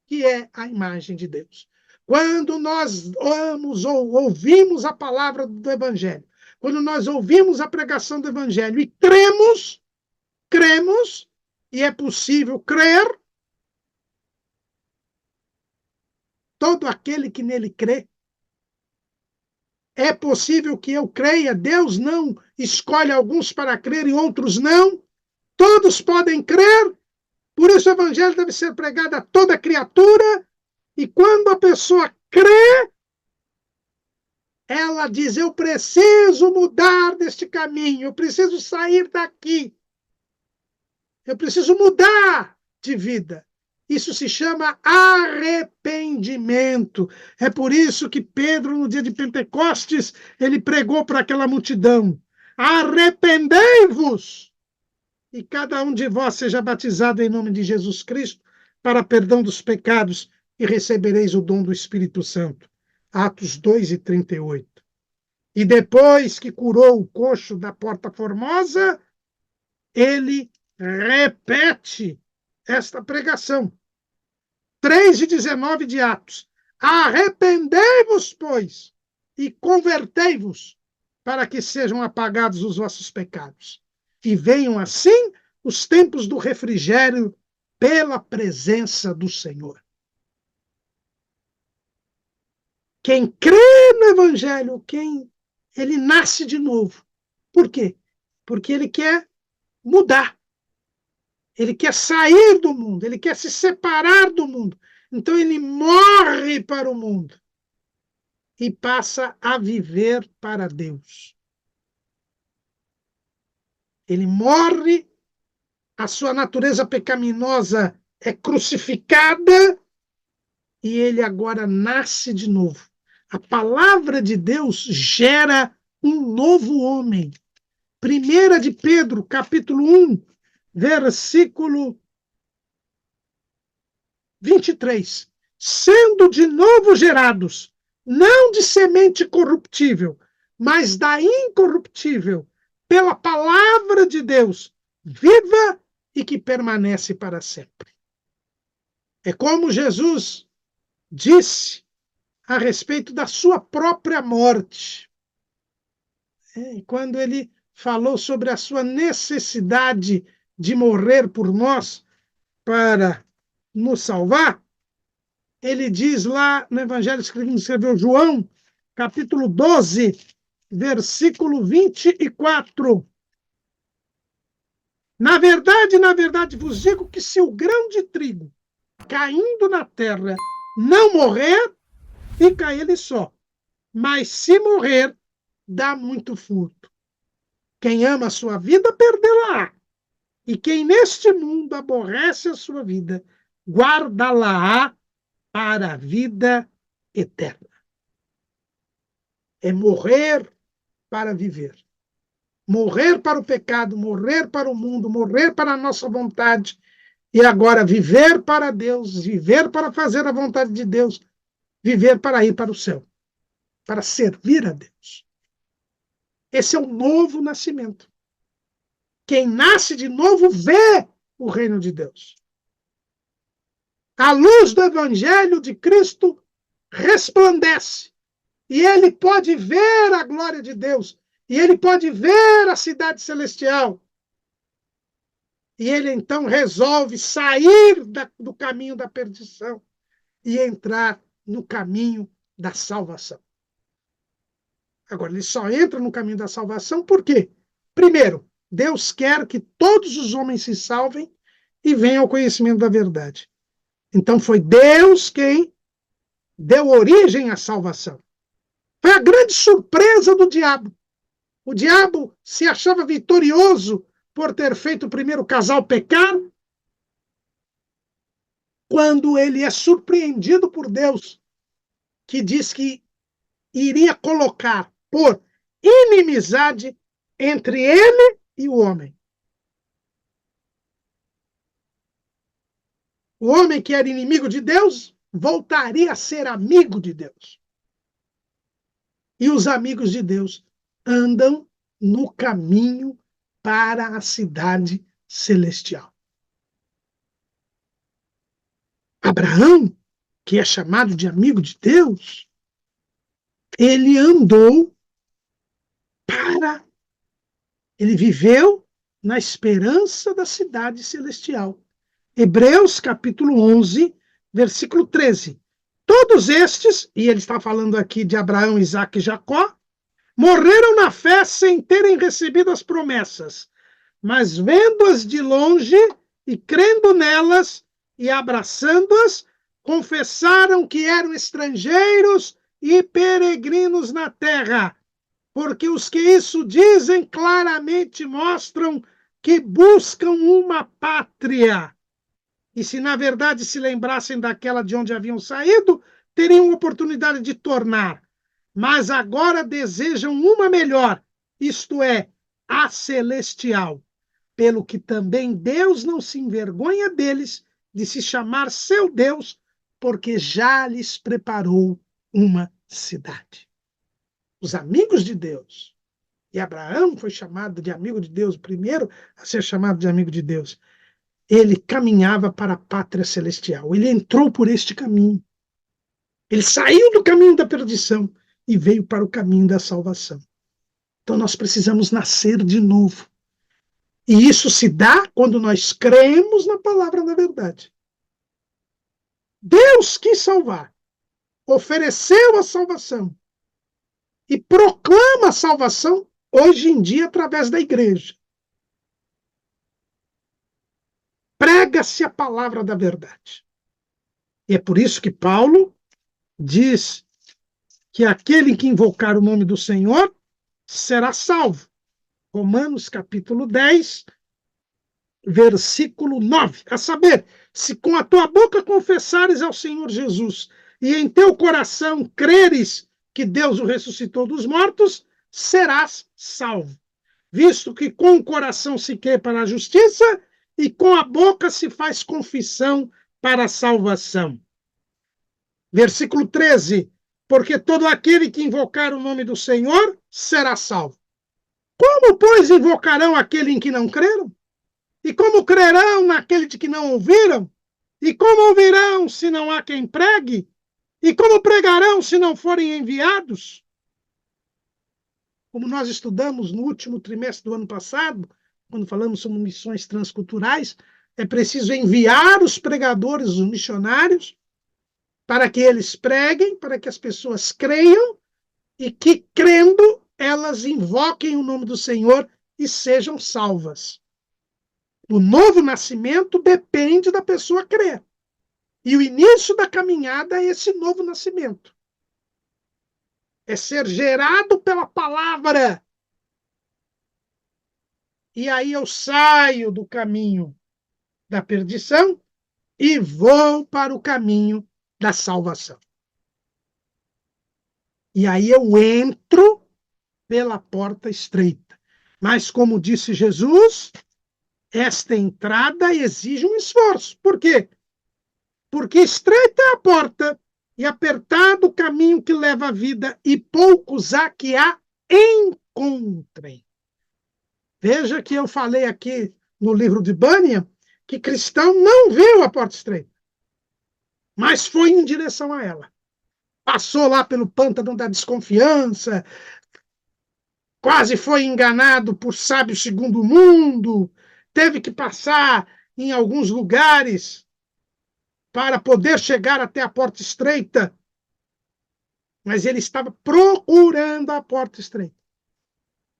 que é a imagem de Deus. Quando nós ouvimos a palavra do evangelho, quando nós ouvimos a pregação do evangelho e cremos, e é possível crer, todo aquele que nele crê, é possível que eu creia, Deus não escolhe alguns para crer e outros não, todos podem crer, por isso o evangelho deve ser pregado a toda criatura, e quando a pessoa crê, ela diz: eu preciso mudar deste caminho, eu preciso sair daqui, eu preciso mudar de vida. Isso se chama arrependimento. É por isso que Pedro, no dia de Pentecostes, ele pregou para aquela multidão: arrependei-vos, e cada um de vós seja batizado em nome de Jesus Cristo para perdão dos pecados, e recebereis o dom do Espírito Santo. Atos 2 e 38. E depois que curou o coxo da Porta Formosa, ele repete esta pregação. 3 e 19 de Atos. Arrependei-vos, pois, e convertei-vos, para que sejam apagados os vossos pecados. E venham assim os tempos do refrigério pela presença do Senhor. Quem crê no Evangelho, ele nasce de novo. Por quê? Porque ele quer mudar. Ele quer sair do mundo, ele quer se separar do mundo. Então ele morre para o mundo e passa a viver para Deus. Ele morre, a sua natureza pecaminosa é crucificada e ele agora nasce de novo. A palavra de Deus gera um novo homem. 1 de Pedro, capítulo 1, versículo 23. Sendo de novo gerados, não de semente corruptível, mas da incorruptível, pela palavra de Deus, viva e que permanece para sempre. É como Jesus disse a respeito da sua própria morte. Quando ele falou sobre a sua necessidade de morrer por nós para nos salvar, ele diz lá no Evangelho escreveu João, capítulo 12, versículo 24. Na verdade vos digo que se o grão de trigo caindo na terra não morrer, fica ele só. Mas se morrer, dá muito fruto. Quem ama a sua vida, perdê-la-á. E quem neste mundo aborrece a sua vida, guardá-la-á para a vida eterna. É morrer para viver. Morrer para o pecado, morrer para o mundo, morrer para a nossa vontade. E agora viver para Deus, viver para fazer a vontade de Deus, viver para ir para o céu, para servir a Deus. Esse é o novo nascimento. Quem nasce de novo vê o reino de Deus. A luz do Evangelho de Cristo resplandece. E ele pode ver a glória de Deus. E ele pode ver a cidade celestial. E ele então resolve sair do caminho da perdição e entrar no caminho da salvação. Agora, ele só entra no caminho da salvação por quê? Primeiro, Deus quer que todos os homens se salvem e venham ao conhecimento da verdade. Então foi Deus quem deu origem à salvação. Foi a grande surpresa do diabo. O diabo se achava vitorioso por ter feito o primeiro casal pecar, quando ele é surpreendido por Deus, que diz que iria colocar por inimizade entre ele e o homem. O homem que era inimigo de Deus voltaria a ser amigo de Deus. E os amigos de Deus andam no caminho para a cidade celestial. Abraão, que é chamado de amigo de Deus, ele andou ele viveu na esperança da cidade celestial. Hebreus, capítulo 11, versículo 13. Todos estes, e ele está falando aqui de Abraão, Isaque e Jacó, morreram na fé sem terem recebido as promessas, mas vendo-as de longe e crendo nelas e abraçando-as, confessaram que eram estrangeiros e peregrinos na terra, porque os que isso dizem claramente mostram que buscam uma pátria. E se na verdade se lembrassem daquela de onde haviam saído, teriam oportunidade de tornar. Mas agora desejam uma melhor, isto é, a celestial. Pelo que também Deus não se envergonha deles de se chamar seu Deus, porque já lhes preparou uma cidade. Os amigos de Deus, e Abraão foi chamado de amigo de Deus, o primeiro a ser chamado de amigo de Deus, ele caminhava para a pátria celestial, ele entrou por este caminho, ele saiu do caminho da perdição e veio para o caminho da salvação. Então nós precisamos nascer de novo, e isso se dá quando nós cremos na palavra da verdade. Deus quis salvar, ofereceu a salvação, e proclama a salvação hoje em dia através da igreja. Prega-se a palavra da verdade. E é por isso que Paulo diz que aquele que invocar o nome do Senhor será salvo. Romanos capítulo 10, versículo 9. A saber, se com a tua boca confessares ao Senhor Jesus e em teu coração creres que Deus o ressuscitou dos mortos, serás salvo. Visto que com o coração se crê para a justiça e com a boca se faz confissão para a salvação. Versículo 13. Porque todo aquele que invocar o nome do Senhor será salvo. Como, pois, invocarão aquele em que não creram? E como crerão naquele de que não ouviram? E como ouvirão se não há quem pregue? E como pregarão se não forem enviados? como nós estudamos no último trimestre do ano passado, quando falamos sobre missões transculturais, é preciso enviar os pregadores, os missionários, para que eles preguem, para que as pessoas creiam e que, crendo, elas invoquem o nome do Senhor e sejam salvas. O novo nascimento depende da pessoa crer. E o início da caminhada é esse novo nascimento. É ser gerado pela palavra. E aí eu saio do caminho da perdição e vou para o caminho da salvação. E aí eu entro pela porta estreita. Mas, como disse Jesus, esta entrada exige um esforço. Por quê? Porque estreita é a porta e apertado o caminho que leva à vida, e poucos há que a encontrem. Veja que eu falei aqui no livro de Bunyan que cristão não viu a porta estreita, mas foi em direção a ela. Passou lá pelo pântano da desconfiança, quase foi enganado por sábios segundo o mundo, teve que passar em alguns lugares para poder chegar até a porta estreita, mas ele estava procurando a porta estreita.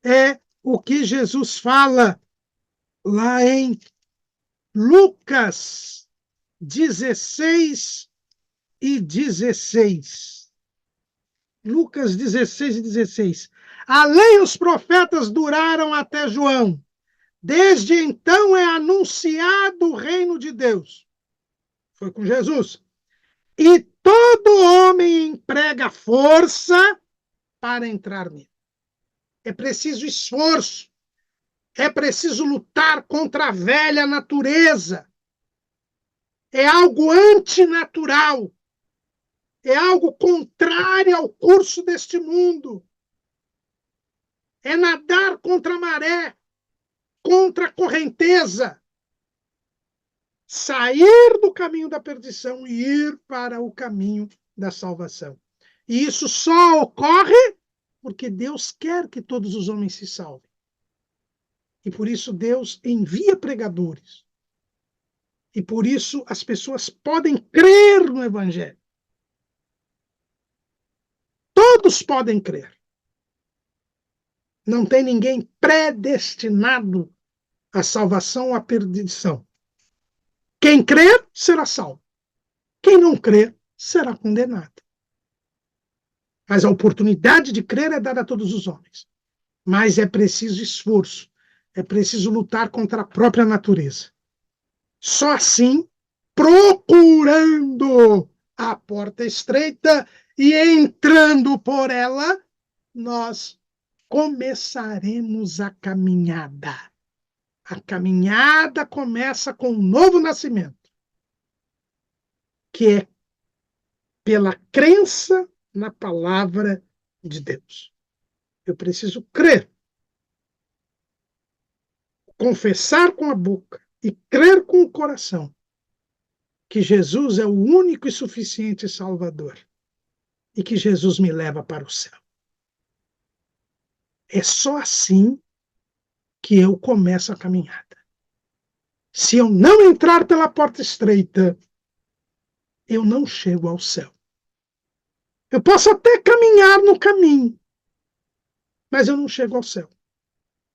É o que Jesus fala lá em Lucas 16 e 16. Lucas 16 e 16. A lei e os profetas duraram até João. Desde então é anunciado o reino de Deus. Foi com Jesus. E todo homem emprega força para entrar nele. É preciso esforço. É preciso lutar contra a velha natureza. É algo antinatural. É algo contrário ao curso deste mundo. É nadar contra a maré, contra a correnteza. Sair do caminho da perdição e ir para o caminho da salvação. E isso só ocorre porque Deus quer que todos os homens se salvem. E por isso Deus envia pregadores. E por isso as pessoas podem crer no Evangelho. Todos podem crer. Não tem ninguém predestinado à salvação ou à perdição. Quem crer será salvo. Quem não crer será condenado. Mas a oportunidade de crer é dada a todos os homens. Mas é preciso esforço. É preciso lutar contra a própria natureza. Só assim, procurando a porta estreita e entrando por ela, nós começaremos a caminhada. A caminhada começa com um novo nascimento, que é pela crença na palavra de Deus. Eu preciso crer, confessar com a boca e crer com o coração que Jesus é o único e suficiente Salvador e que Jesus me leva para o céu. É só assim que eu começo a caminhada. Se eu não entrar pela porta estreita, eu não chego ao céu. Eu posso até caminhar no caminho, mas eu não chego ao céu.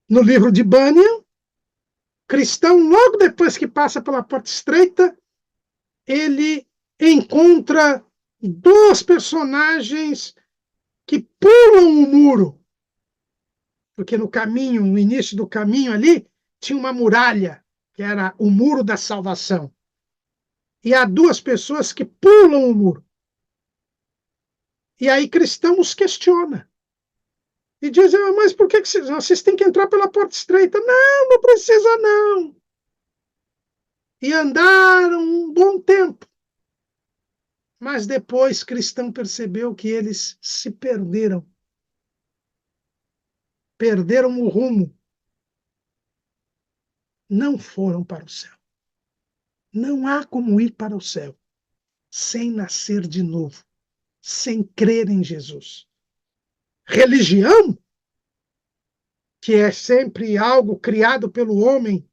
No livro de Bunyan, cristão, logo depois que passa pela porta estreita, ele encontra dois personagens que pulam o muro. Porque no caminho, no início do caminho ali, tinha uma muralha, que era o muro da salvação. E há duas pessoas que pulam o muro. E aí cristão os questiona. E dizem, mas por que vocês têm que entrar pela porta estreita? Não, não precisa não. E andaram um bom tempo. Mas depois cristão percebeu que eles se perderam. Perderam o rumo. Não foram para o céu. Não há como ir para o céu sem nascer de novo, sem crer em Jesus. Religião que é sempre algo criado pelo homem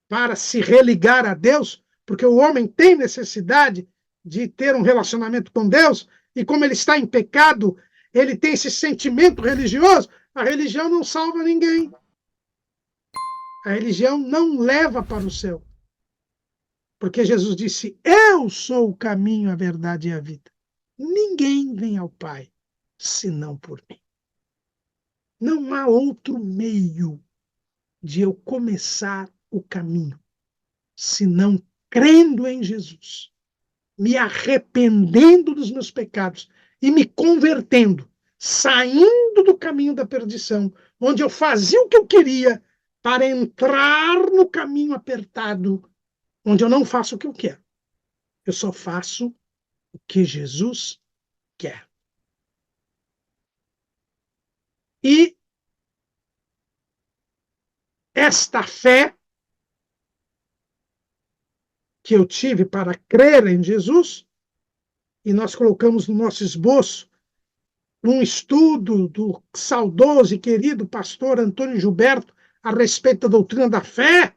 para se religar a Deus, porque o homem tem necessidade de ter um relacionamento com Deus, e como ele está em pecado, ele tem esse sentimento religioso. A religião não salva ninguém. A religião não leva para o céu. Porque Jesus disse: Eu sou o caminho, a verdade e a vida. Ninguém vem ao Pai senão por mim. Não há outro meio de eu começar o caminho senão crendo em Jesus, me arrependendo dos meus pecados e me convertendo, saindo do caminho da perdição, onde eu fazia o que eu queria, para entrar no caminho apertado, onde eu não faço o que eu quero. Eu só faço o que Jesus quer. E esta fé que eu tive para crer em Jesus, e nós colocamos no nosso esboço um estudo do saudoso e querido pastor Antônio Gilberto a respeito da doutrina da fé,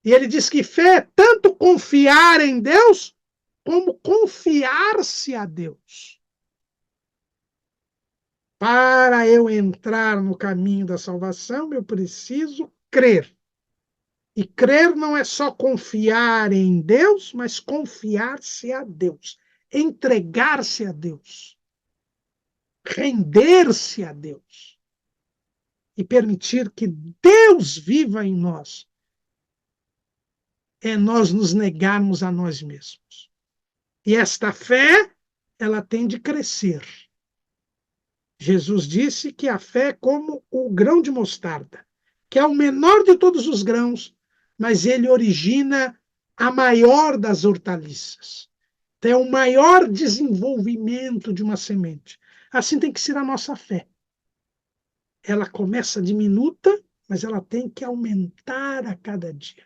e ele diz que fé é tanto confiar em Deus como confiar-se a Deus. Para eu entrar no caminho da salvação, eu preciso crer. E crer não é só confiar em Deus, mas confiar-se a Deus, entregar-se a Deus, render-se a Deus e permitir que Deus viva em nós. É nós nos negarmos a nós mesmos. E esta fé, ela tem de crescer. Jesus disse que a fé é como o grão de mostarda, que é o menor de todos os grãos, mas ele origina a maior das hortaliças. Tem o maior desenvolvimento de uma semente. Assim tem que ser a nossa fé. Ela começa diminuta, mas ela tem que aumentar a cada dia.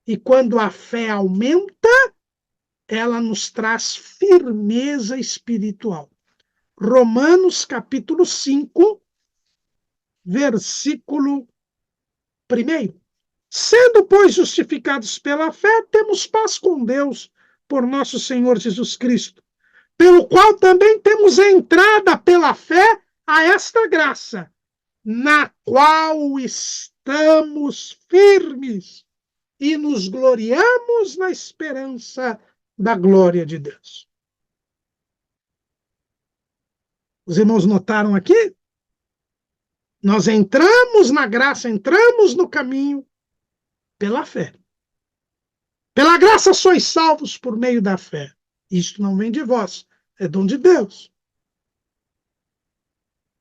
E quando a fé aumenta, ela nos traz firmeza espiritual. Romanos capítulo 5, versículo 1. Sendo, pois, justificados pela fé, temos paz com Deus por nosso Senhor Jesus Cristo, pelo qual também temos entrada pela fé a esta graça, na qual estamos firmes e nos gloriamos na esperança da glória de Deus. Os irmãos notaram aqui? Nós entramos na graça, entramos no caminho pela fé. Pela graça sois salvos por meio da fé. Isto não vem de vós, é dom de Deus.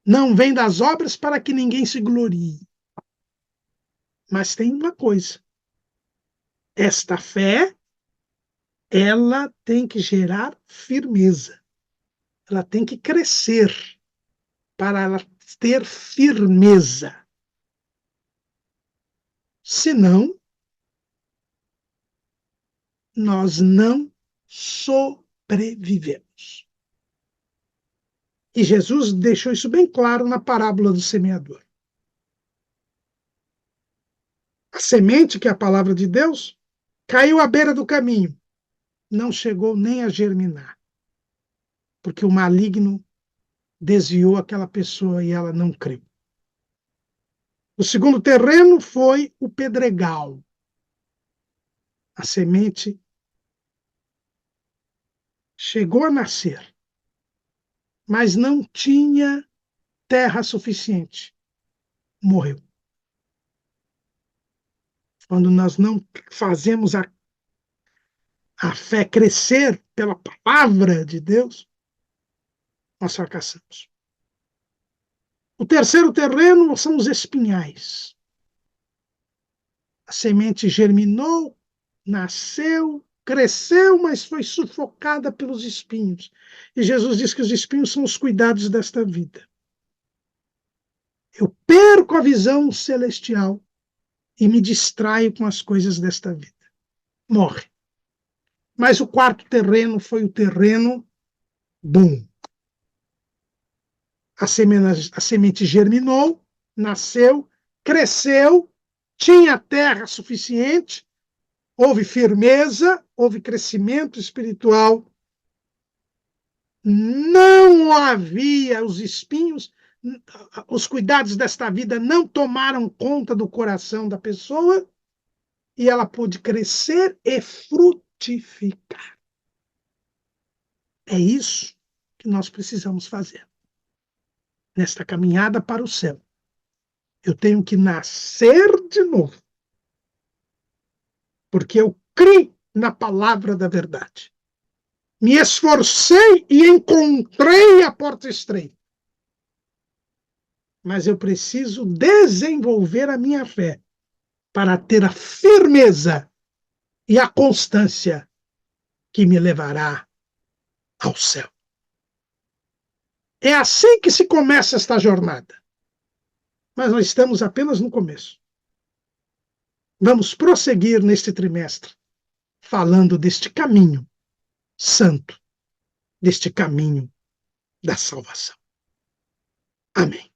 Não vem das obras para que ninguém se glorie. Mas tem uma coisa. Esta fé, ela tem que gerar firmeza. Ela tem que crescer para ela ter firmeza. Senão, nós não sobrevivemos. E Jesus deixou isso bem claro na parábola do semeador. A semente, que é a palavra de Deus, caiu à beira do caminho. Não chegou nem a germinar. Porque o maligno desviou aquela pessoa e ela não creu. O segundo terreno foi o pedregal. A semente chegou a nascer, mas não tinha terra suficiente. Morreu. Quando nós não fazemos a fé crescer pela palavra de Deus, nós fracassamos. O terceiro terreno são os espinhais. A semente germinou, nasceu, cresceu, mas foi sufocada pelos espinhos. E Jesus diz que os espinhos são os cuidados desta vida. Eu perco a visão celestial e me distraio com as coisas desta vida. Morre. Mas o quarto terreno foi o terreno bom. A semente germinou, nasceu, cresceu, tinha terra suficiente, houve firmeza, houve crescimento espiritual, não havia os espinhos, os cuidados desta vida não tomaram conta do coração da pessoa e ela pôde crescer e frutificar. É isso que nós precisamos fazer nesta caminhada para o céu. Eu tenho que nascer de novo, porque eu criei na palavra da verdade. Me esforcei e encontrei a porta estreita. Mas eu preciso desenvolver a minha fé para ter a firmeza e a constância que me levará ao céu. É assim que se começa esta jornada. Mas nós estamos apenas no começo. Vamos prosseguir neste trimestre falando deste caminho santo, deste caminho da salvação. Amém.